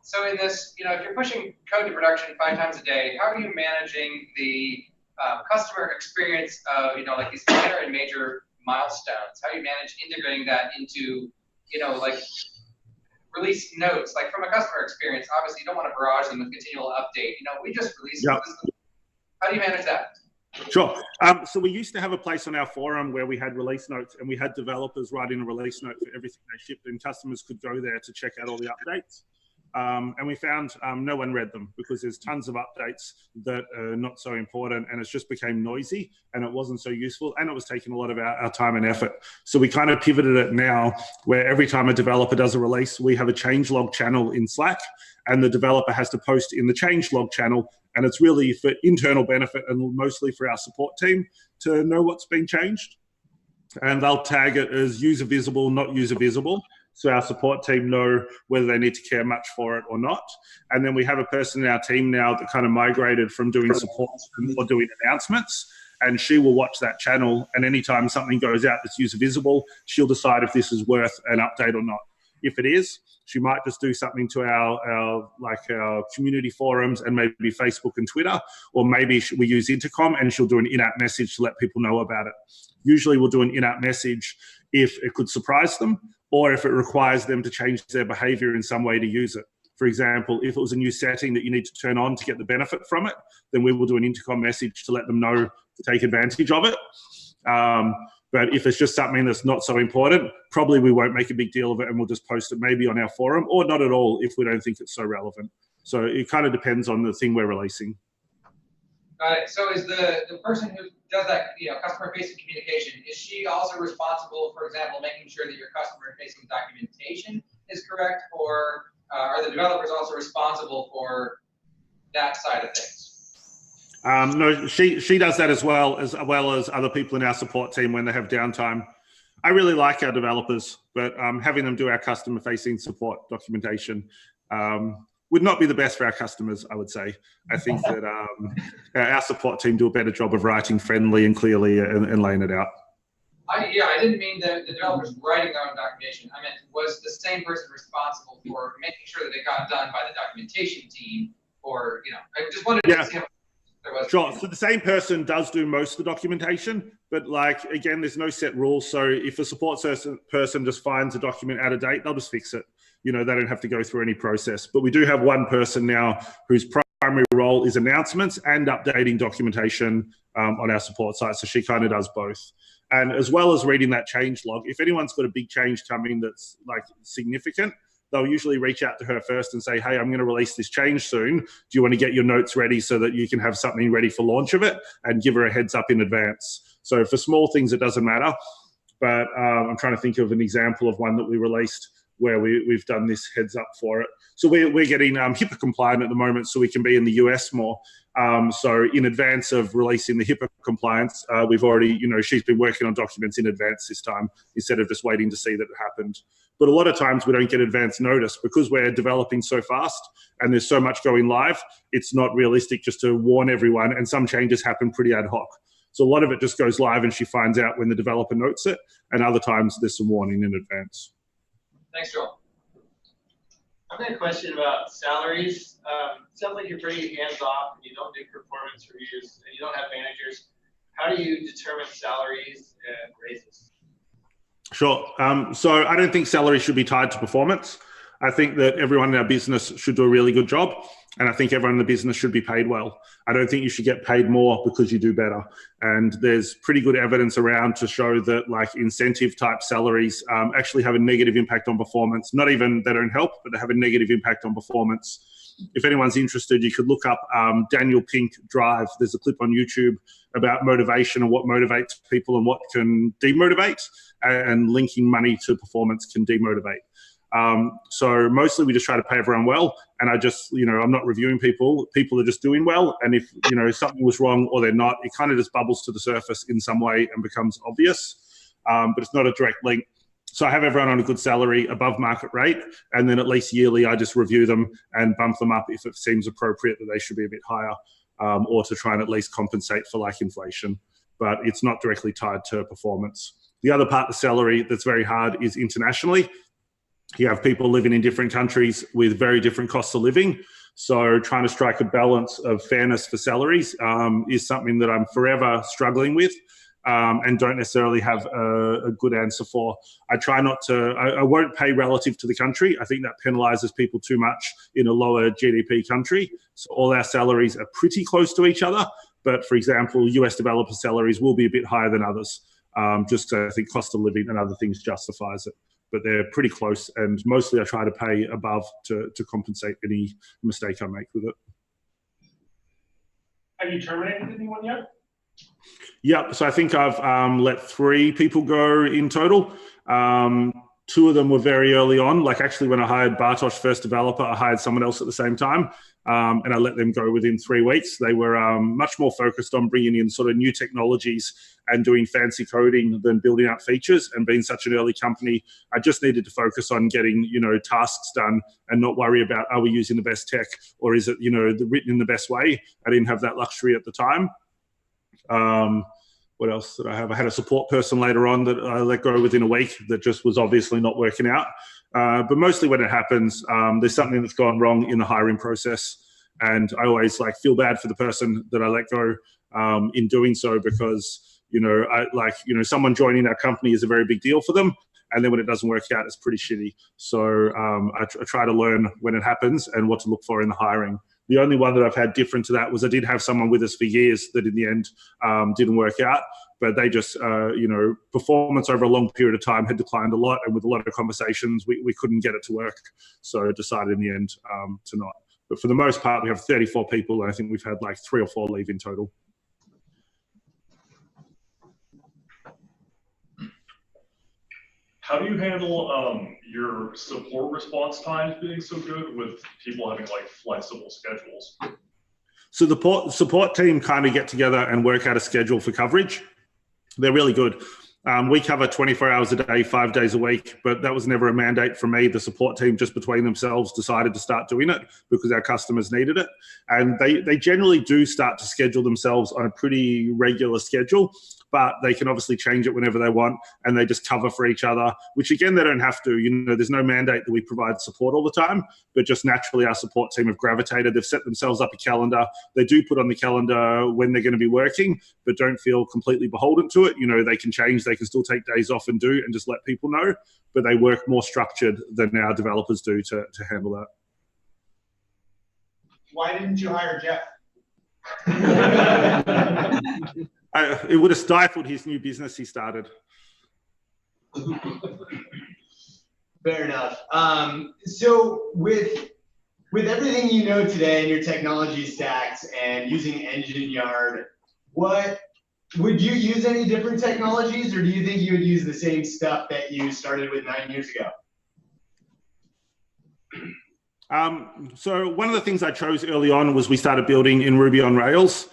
So in this, if you're pushing code to production 5 times a day, how are you managing the customer experience of, like these minor and major milestones? How do you manage integrating that into, release notes? Like from a customer experience, obviously you don't want to barrage them with continual update. We just released this. How do you manage that? Sure. So we used to have a place on our forum where we had release notes, and we had developers writing a release note for everything they shipped, and customers could go there to check out all the updates. And we found no one read them because there's tons of updates that are not so important, and it just became noisy and it wasn't so useful, and it was taking a lot of our time and effort. So we kind of pivoted it now where every time a developer does a release, we have a changelog channel in Slack, and the developer has to post in the changelog channel. And it's really for internal benefit and mostly for our support team to know what's been changed. And they'll tag it as user visible, not user visible. So our support team know whether they need to care much for it or not. And then we have a person in our team now that kind of migrated from doing support or doing announcements. And she will watch that channel. And anytime something goes out that's user visible, she'll decide if this is worth an update or not. If it is, she might just do something to our community forums and maybe Facebook and Twitter, or maybe we use Intercom and she'll do an in-app message to let people know about it. Usually we'll do an in-app message if it could surprise them, or if it requires them to change their behavior in some way to use it. For example, if it was a new setting that you need to turn on to get the benefit from it, then we will do an Intercom message to let them know to take advantage of it. But if it's just something that's not so important, probably we won't make a big deal of it and we'll just post it maybe on our forum, or not at all if we don't think it's so relevant. So it kind of depends on the thing we're releasing. Got it. So is the person who does that, customer-facing communication, is she also responsible, for example, making sure that your customer-facing documentation is correct, or are the developers also responsible for that side of things? No, she does that as well as other people in our support team when they have downtime. I really like our developers, but having them do our customer-facing support documentation would not be the best for our customers, I would say. I think that our support team do a better job of writing friendly and clearly and laying it out. I didn't mean the developers writing their own documentation. I meant, was the same person responsible for making sure that it got done by the documentation team, or, I just wanted to see how there was. Sure. So the same person does do most of the documentation, but again, there's no set rules. So if a support person just finds a document out of date, they'll just fix it. They don't have to go through any process. But we do have one person now whose primary role is announcements and updating documentation on our support site. So she kind of does both. And as well as reading that change log, if anyone's got a big change coming that's significant, they'll usually reach out to her first and say, hey, I'm going to release this change soon. Do you want to get your notes ready so that you can have something ready for launch of it, and give her a heads up in advance. So for small things, it doesn't matter. But I'm trying to think of an example of one that we released where we've done this heads up for it. So we're getting HIPAA compliant at the moment, so we can be in the US more. So in advance of releasing the HIPAA compliance, we've already, she's been working on documents in advance this time, instead of just waiting to see that it happened. But a lot of times we don't get advance notice because we're developing so fast and there's so much going live. It's not realistic just to warn everyone, and some changes happen pretty ad hoc. So a lot of it just goes live and she finds out when the developer notes it, and other times there's some warning in advance. Thanks, Joel. I've got a question about salaries. Sounds like you're pretty hands-off and you don't do performance reviews and you don't have managers. How do you determine salaries and raises? Sure. So I don't think salary should be tied to performance. I think that everyone in our business should do a really good job, and I think everyone in the business should be paid well. I don't think you should get paid more because you do better. And there's pretty good evidence around to show that incentive type salaries actually have a negative impact on performance. Not even they don't help, but they have a negative impact on performance. If anyone's interested, you could look up Daniel Pink Drive. There's a clip on YouTube about motivation and what motivates people and what can demotivate, and linking money to performance can demotivate. So mostly we just try to pay everyone well, and I just, I'm not reviewing people. People are just doing well, and if, something was wrong or they're not, it kind of just bubbles to the surface in some way and becomes obvious, but it's not a direct link. So I have everyone on a good salary above market rate, and then at least yearly I just review them and bump them up if it seems appropriate that they should be a bit higher, or to try and at least compensate for inflation, but it's not directly tied to performance. The other part of the salary that's very hard is internationally. You have people living in different countries with very different costs of living. So trying to strike a balance of fairness for salaries is something that I'm forever struggling with, and don't necessarily have a good answer for. I try not to, I won't pay relative to the country. I think that penalizes people too much in a lower GDP country. So all our salaries are pretty close to each other. But for example, US developer salaries will be a bit higher than others, just because I think cost of living and other things justifies it. But they're pretty close, and mostly I try to pay above to compensate any mistake I make with it. Have you terminated anyone yet? Yep, so I think I've let 3 people go in total. 2 of them were very early on. Actually, when I hired Bartosz, first developer, I hired someone else at the same time, and I let them go within 3 weeks. They were much more focused on bringing in sort of new technologies and doing fancy coding than building out features. And being such an early company, I just needed to focus on getting, tasks done and not worry about, are we using the best tech, or is it, written in the best way? I didn't have that luxury at the time. What else did I have? I had a support person later on that I let go within a week that just was obviously not working out. But mostly when it happens, there's something that's gone wrong in the hiring process. And I always feel bad for the person that I let go in doing so, because, someone joining our company is a very big deal for them. And then when it doesn't work out, it's pretty shitty. So I try to learn when it happens and what to look for in the hiring. The only one that I've had different to that was I did have someone with us for years that in the end didn't work out, but they just, performance over a long period of time had declined a lot, and with a lot of conversations, we couldn't get it to work. So I decided in the end to not. But for the most part, we have 34 people, and I think we've had like 3 or 4 leave in total. How do you handle your support response times being so good with people having like flexible schedules? So the support team kind of get together and work out a schedule for coverage. They're really good. We cover 24 hours a day, 5 days a week, but that was never a mandate from me. The support team just between themselves decided to start doing it because our customers needed it. And they generally do start to schedule themselves on a pretty regular schedule, but they can obviously change it whenever they want, and they just cover for each other, which again, they don't have to. There's no mandate that we provide support all the time, but just naturally our support team have gravitated. They've set themselves up a calendar. They do put on the calendar when they're going to be working, but don't feel completely beholden to it. They can change, they can still take days off and just let people know, but they work more structured than our developers do to handle that. Why didn't you hire Jeff? It would have stifled his new business he started. Fair enough. So with everything you know today in your technology stacks and using Engine Yard, would you use any different technologies, or do you think you would use the same stuff that you started with 9 years ago? So one of the things I chose early on was we started building in Ruby on Rails.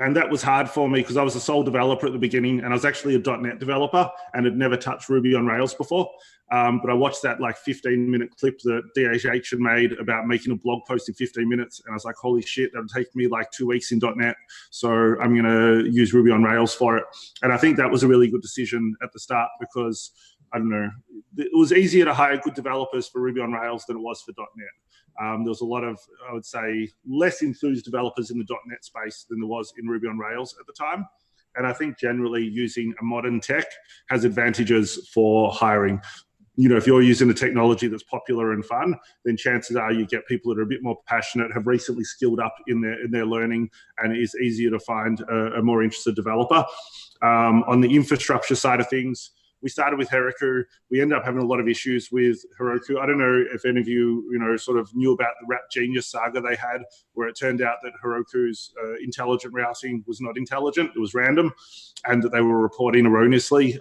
And that was hard for me because I was a sole developer at the beginning, and I was actually a .NET developer and had never touched Ruby on Rails before. But I watched that like 15-minute clip that DHH had made about making a blog post in 15 minutes. And I was like, holy shit, that'll take me like 2 weeks in .NET. So I'm going to use Ruby on Rails for it. And I think that was a really good decision at the start because, I don't know, it was easier to hire good developers for Ruby on Rails than it was for .NET. There was a lot of, I would say, less enthused developers in the .NET space than there was in Ruby on Rails at the time. And I think generally using a modern tech has advantages for hiring. If you're using a technology that's popular and fun, then chances are you get people that are a bit more passionate, have recently skilled up in their learning, and it is easier to find a more interested developer. On the infrastructure side of things, we started with Heroku. We ended up having a lot of issues with Heroku. I don't know if any of you, sort of knew about the Rap Genius saga they had, where it turned out that Heroku's intelligent routing was not intelligent, it was random, and that they were reporting erroneously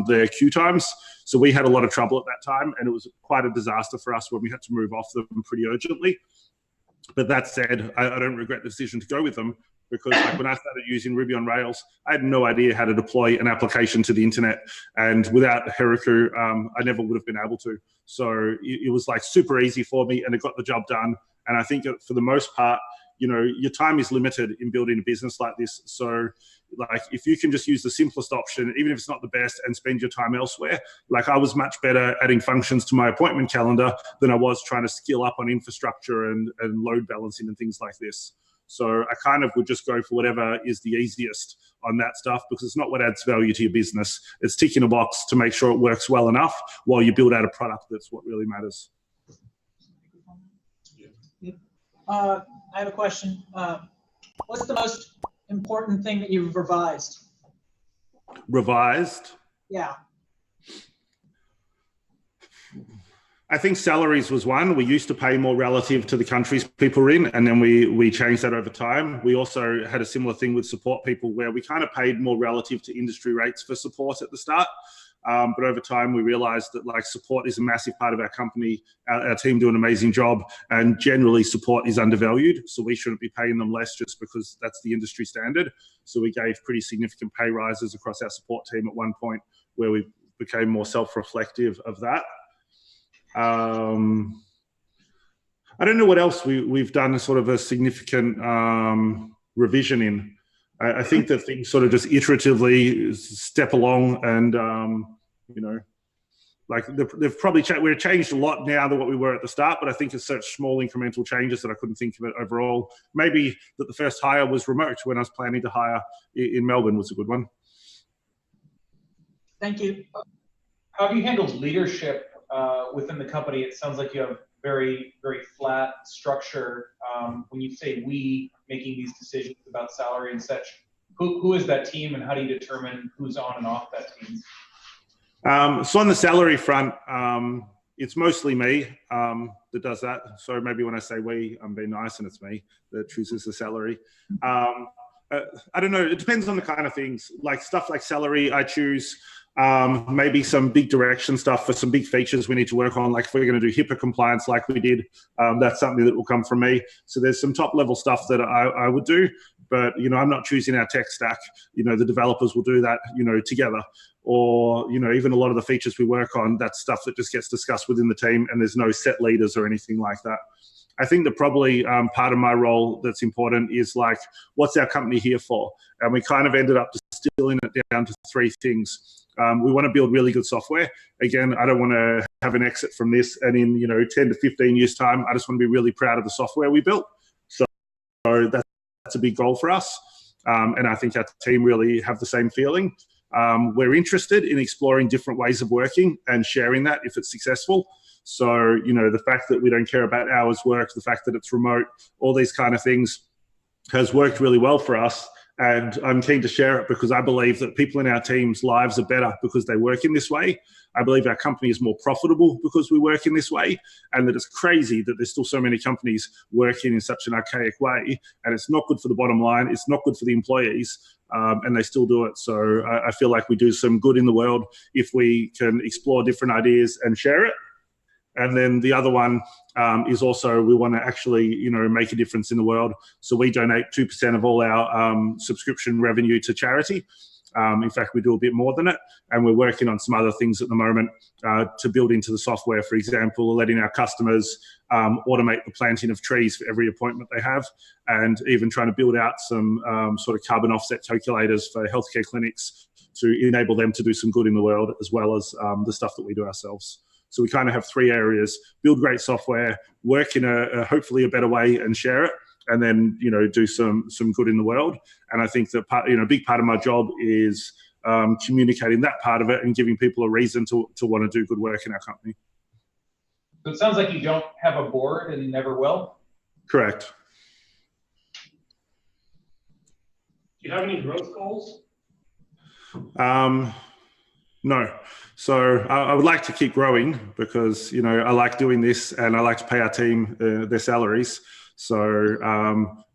their queue times. So we had a lot of trouble at that time, and it was quite a disaster for us when we had to move off them pretty urgently. But that said, I don't regret the decision to go with them, because like when I started using Ruby on Rails, I had no idea how to deploy an application to the internet. And without Heroku, I never would have been able to. So it was like super easy for me, and it got the job done. And I think for the most part, your time is limited in building a business like this. So like if you can just use the simplest option, even if it's not the best, and spend your time elsewhere, like I was much better adding functions to my appointment calendar than I was trying to skill up on infrastructure and load balancing and things like this. So I kind of would just go for whatever is the easiest on that stuff, because it's not what adds value to your business. It's ticking a box to make sure it works well enough while you build out a product that's what really matters. I have a question. What's the most important thing that you've revised? Revised? Yeah. I think salaries was one. We used to pay more relative to the countries people were in, and then we changed that over time. We also had a similar thing with support people where we kind of paid more relative to industry rates for support at the start. But over time, we realized that like support is a massive part of our company. Our team do an amazing job, and generally support is undervalued. So we shouldn't be paying them less just because that's the industry standard. So we gave pretty significant pay rises across our support team at one point, where we became more self-reflective of that. I don't know what else we've done sort of a significant revision in. I think that things sort of just iteratively step along, and like they've probably we've changed a lot now than what we were at the start, but I think it's such small incremental changes that I couldn't think of it overall. Maybe that the first hire was remote when I was planning to hire in Melbourne was a good one. Thank you. How have you handled leadership within the company? It sounds like you have very, very flat structure. When you say we making these decisions about salary and such, who is that team, and how do you determine who's on and off that team? So on the salary front, it's mostly me that does that. So maybe when I say we, I'm being nice, and it's me that chooses the salary. I don't know. It depends on the kind of things. Like stuff like salary, I choose. Maybe some big direction stuff for some big features we need to work on. Like if we're going to do HIPAA compliance like we did, that's something that will come from me. So there's some top level stuff that I would do, but, I'm not choosing our tech stack. The developers will do that, together. Or, even a lot of the features we work on, that's stuff that just gets discussed within the team, and there's no set leaders or anything like that. I think that probably part of my role that's important is like, what's our company here for? And we kind of ended up distilling it down to three things. We want to build really good software. Again, I don't want to have an exit from this, and in 10 to 15 years time, I just want to be really proud of the software we built. So that's a big goal for us. And I think our team really have the same feeling. We're interested in exploring different ways of working and sharing that if it's successful. So, the fact that we don't care about hours worked, the fact that it's remote, all these kind of things has worked really well for us. And I'm keen to share it because I believe that people in our team's lives are better because they work in this way. I believe our company is more profitable because we work in this way, and that it's crazy that there's still so many companies working in such an archaic way, and it's not good for the bottom line. It's not good for the employees, and they still do it. So I feel like we do some good in the world if we can explore different ideas and share it. And then the other one is also we want to actually, make a difference in the world. So we donate 2% of all our subscription revenue to charity. In fact, we do a bit more than it. And we're working on some other things at the moment to build into the software. For example, letting our customers automate the planting of trees for every appointment they have, and even trying to build out some sort of carbon offset calculators for healthcare clinics to enable them to do some good in the world, as well as the stuff that we do ourselves. So we kind of have three areas: build great software, work in a hopefully a better way and share it, and then, do some good in the world. And I think that a big part of my job is communicating that part of it and giving people a reason to want to do good work in our company. So it sounds like you don't have a board and never will. Correct. Do you have any growth goals? No. So I would like to keep growing because, I like doing this and I like to pay our team their salaries. So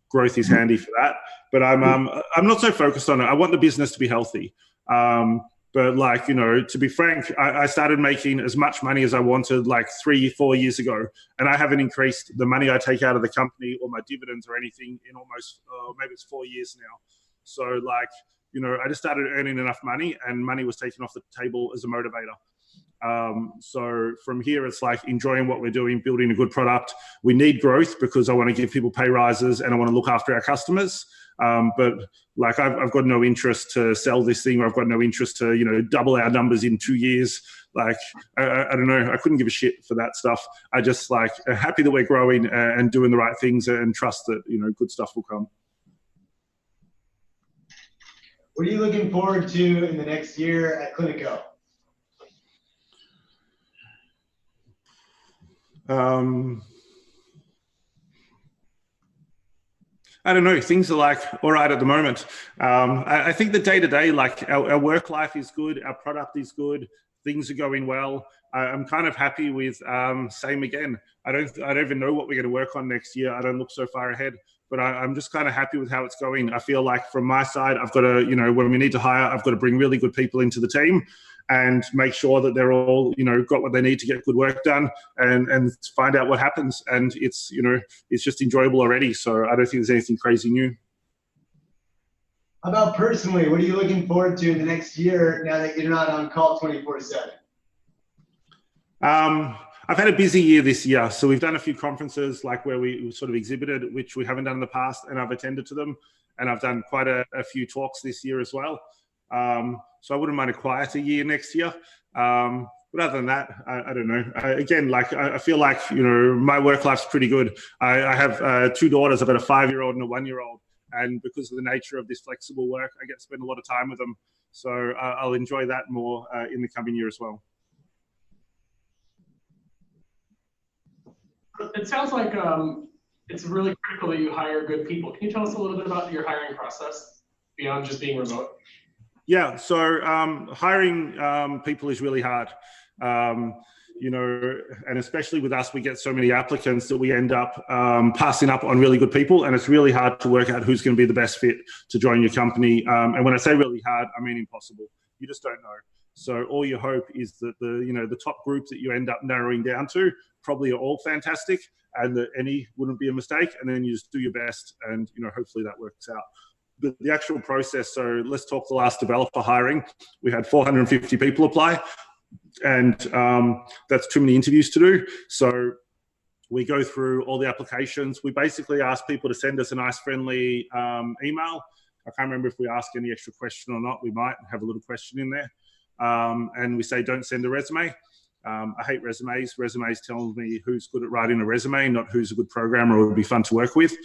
growth is handy for that. But I'm not so focused on it. I want the business to be healthy. But to be frank, I started making as much money as I wanted 3-4 years ago. And I haven't increased the money I take out of the company or my dividends or anything in almost, maybe it's 4 years now. So I just started earning enough money, and money was taken off the table as a motivator. So from here, it's enjoying what we're doing, building a good product. We need growth because I want to give people pay rises and I want to look after our customers. But I've got no interest to sell this thing, or I've got no interest to, double our numbers in 2 years. I don't know. I couldn't give a shit for that stuff. I just happy that we're growing and doing the right things, and trust that, good stuff will come. What are you looking forward to in the next year at Clinico? I don't know. Things are all right at the moment. I think the day-to-day, our work life is good. Our product is good. Things are going well. I'm kind of happy with same again. I don't even know what we're going to work on next year. I don't look so far ahead. But I'm just kind of happy with how it's going. I feel like from my side, I've got to, when we need to hire, I've got to bring really good people into the team and make sure that they're all, got what they need to get good work done, and find out what happens. And it's, it's just enjoyable already. So I don't think there's anything crazy new. How about personally, what are you looking forward to in the next year now that you're not on call 24/7? I've had a busy year this year. So we've done a few conferences where we sort of exhibited, which we haven't done in the past, and I've attended to them. And I've done quite a few talks this year as well. So I wouldn't mind a quieter year next year. But other than that, I don't know. I feel like, my work life's pretty good. I have 2 daughters. I've got a 5-year-old and a 1-year-old. And because of the nature of this flexible work, I get to spend a lot of time with them. So I'll enjoy that more in the coming year as well. It sounds like it's really critical that you hire good people. Can you tell us a little bit about your hiring process beyond just being remote? Yeah, so hiring people is really hard. You know, and especially with us, we get so many applicants that we end up passing up on really good people, and it's really hard to work out who's going to be the best fit to join your company. And when I say really hard, I mean impossible. You just don't know. So all your hope is that the top group that you end up narrowing down to probably are all fantastic, and that any wouldn't be a mistake. And then you just do your best, and hopefully that works out. But the actual process. So let's talk the last developer hiring. We had 450 people apply. And that's too many interviews to do. So we go through all the applications. We basically ask people to send us a nice, friendly email. I can't remember if we ask any extra question or not. We might have a little question in there. And we say, don't send a resume. I hate resumes. Resumes tell me who's good at writing a resume, not who's a good programmer or would be fun to work with.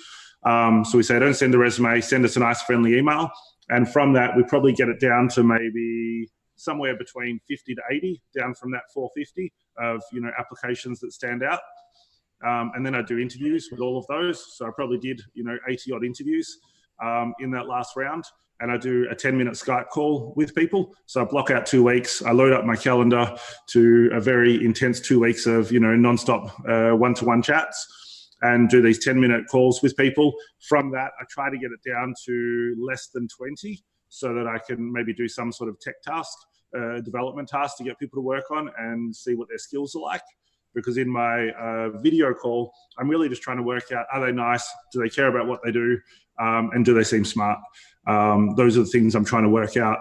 So we say, don't send a resume. Send us a nice, friendly email. And from that, we probably get it down to maybe somewhere between 50 to 80, down from that 450 of applications that stand out. And then I do interviews with all of those. So I probably did 80 odd interviews in that last round. And I do a 10-minute Skype call with people. So I block out 2 weeks. I load up my calendar to a very intense 2 weeks of nonstop one-to-one chats, and do these 10-minute calls with people. From that, I try to get it down to less than 20, so that I can maybe do some sort of tech task, development task to get people to work on and see what their skills are like. Because in my video call, I'm really just trying to work out, are they nice? Do they care about what they do? And do they seem smart? Those are the things I'm trying to work out.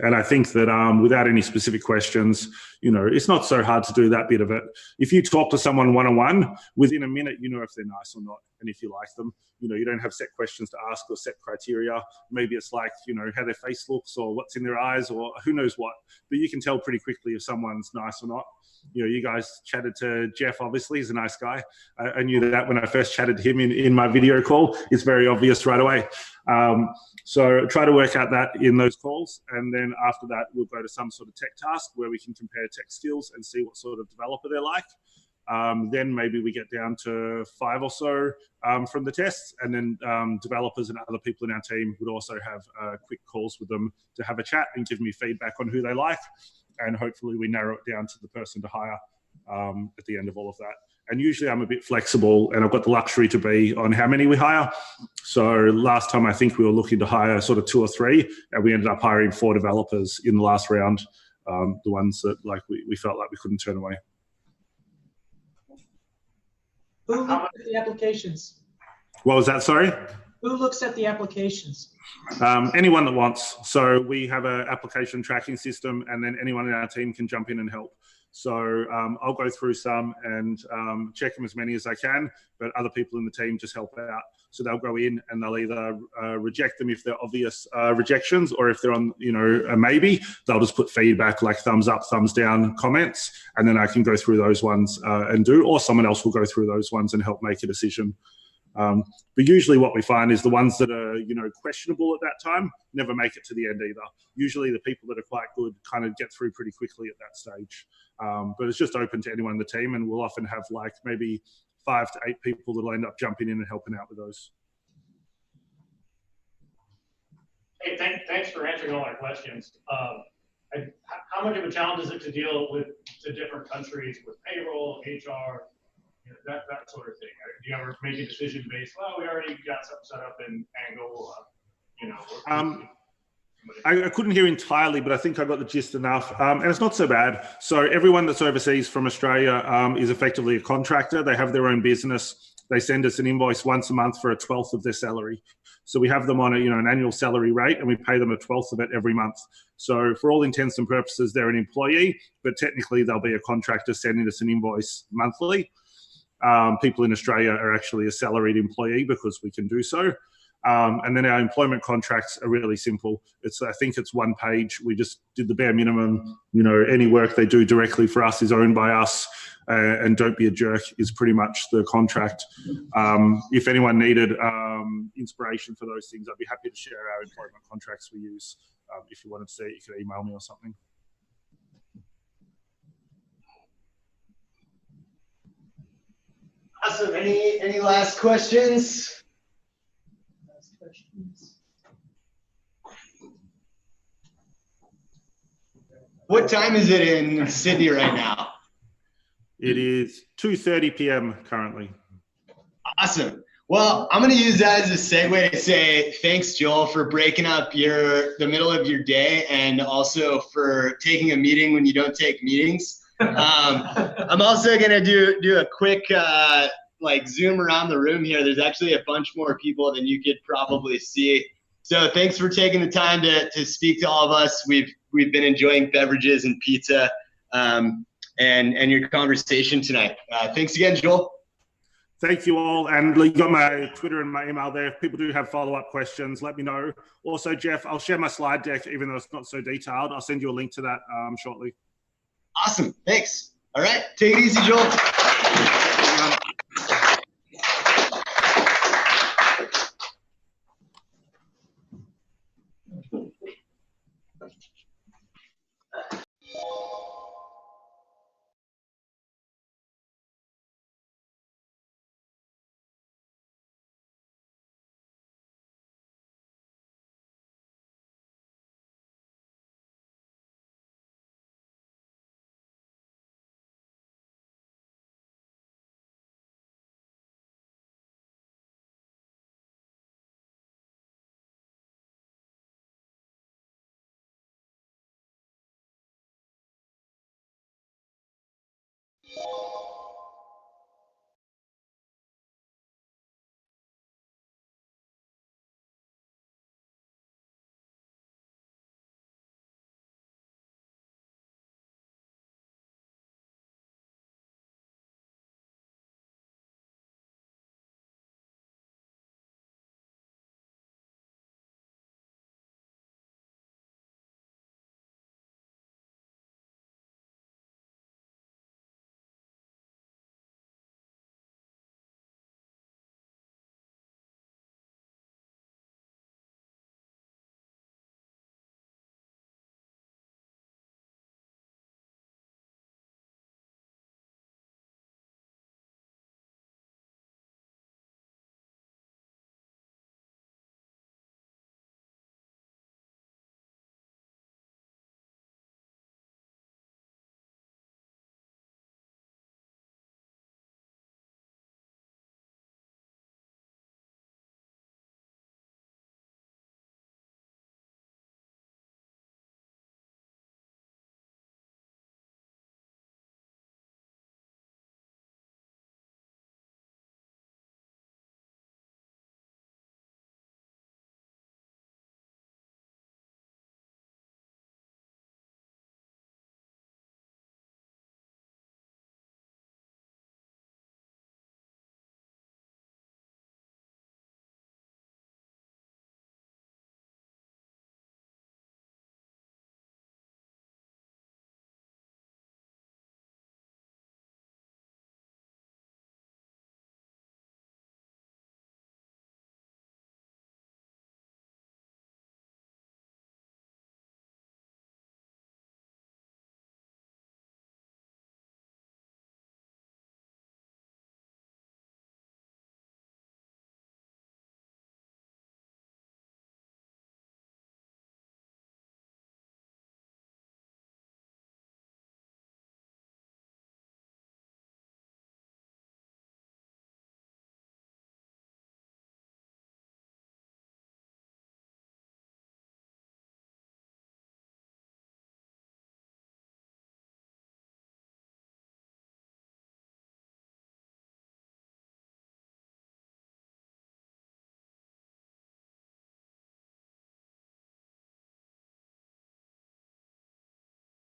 And I think that without any specific questions, it's not so hard to do that bit of it. If you talk to someone one-on-one, within a minute, you know if they're nice or not, and if you like them. You don't have set questions to ask or set criteria. Maybe it's like, how their face looks or what's in their eyes or who knows what. But you can tell pretty quickly if someone's nice or not. You guys chatted to Jeff, obviously, he's a nice guy. I knew that when I first chatted to him in my video call. It's very obvious right away. So try to work out that in those calls. And then after that, we'll go to some sort of tech task where we can compare tech skills and see what sort of developer they're like. Then maybe we get down to 5 or so from the tests, and then developers and other people in our team would also have quick calls with them to have a chat and give me feedback on who they like. And hopefully we narrow it down to the person to hire at the end of all of that. And usually I'm a bit flexible, and I've got the luxury to be on how many we hire. So last time I think we were looking to hire sort of 2 or 3, and we ended up hiring 4 developers in the last round, the ones that we felt like we couldn't turn away. Who looks at the applications? What was that, sorry? Who looks at the applications? Anyone that wants. So we have an application tracking system, and then anyone in our team can jump in and help. So I'll go through some and check them as many as I can, but other people in the team just help out. So they'll go in and they'll either reject them if they're obvious rejections, or if they're on, a maybe, they'll just put feedback like thumbs up, thumbs down comments, and then I can go through those ones and do, or someone else will go through those ones and help make a decision. But usually what we find is the ones that are, questionable at that time never make it to the end either. Usually the people that are quite good kind of get through pretty quickly at that stage. But it's just open to anyone in the team, and we'll often have like maybe 5 to 8 people that'll end up jumping in and helping out with those. Hey, thanks for answering all our questions. How much of a challenge is it to deal with the different countries with payroll, HR, that sort of thing? Do you ever make a decision based, well, we already got something set up in Angle, I couldn't hear entirely, but I think I got the gist enough. And it's not so bad. So everyone that's overseas from Australia is effectively a contractor. They have their own business. They send us an invoice once a month for 1/12 of their salary. So we have them on an annual salary rate, and we pay them 1/12 of it every month. So for all intents and purposes, they're an employee, but technically they'll be a contractor sending us an invoice monthly. People in Australia are actually a salaried employee because we can do so. And then our employment contracts are really simple. I think it's 1 page. We just did the bare minimum. Any work they do directly for us is owned by us, and don't be a jerk is pretty much the contract. If anyone needed inspiration for those things, I'd be happy to share our employment contracts we use. If you wanted to see it, you could email me or something. Awesome. Any last questions? What time is it in Sydney right now? It is 2:30 p.m. currently. Awesome. Well, I'm going to use that as a segue to say thanks, Joel, for breaking up the middle of your day and also for taking a meeting when you don't take meetings. I'm also going to do a quick zoom around the room here. There's actually a bunch more people than you could probably see. So thanks for taking the time to speak to all of us. We've been enjoying beverages and pizza and your conversation tonight. Thanks again, Joel. Thank you all. And you got my Twitter and my email there. If people do have follow-up questions, let me know. Also, Jeff, I'll share my slide deck, even though it's not so detailed. I'll send you a link to that shortly. Awesome. Thanks. All right. Take it easy, Joel.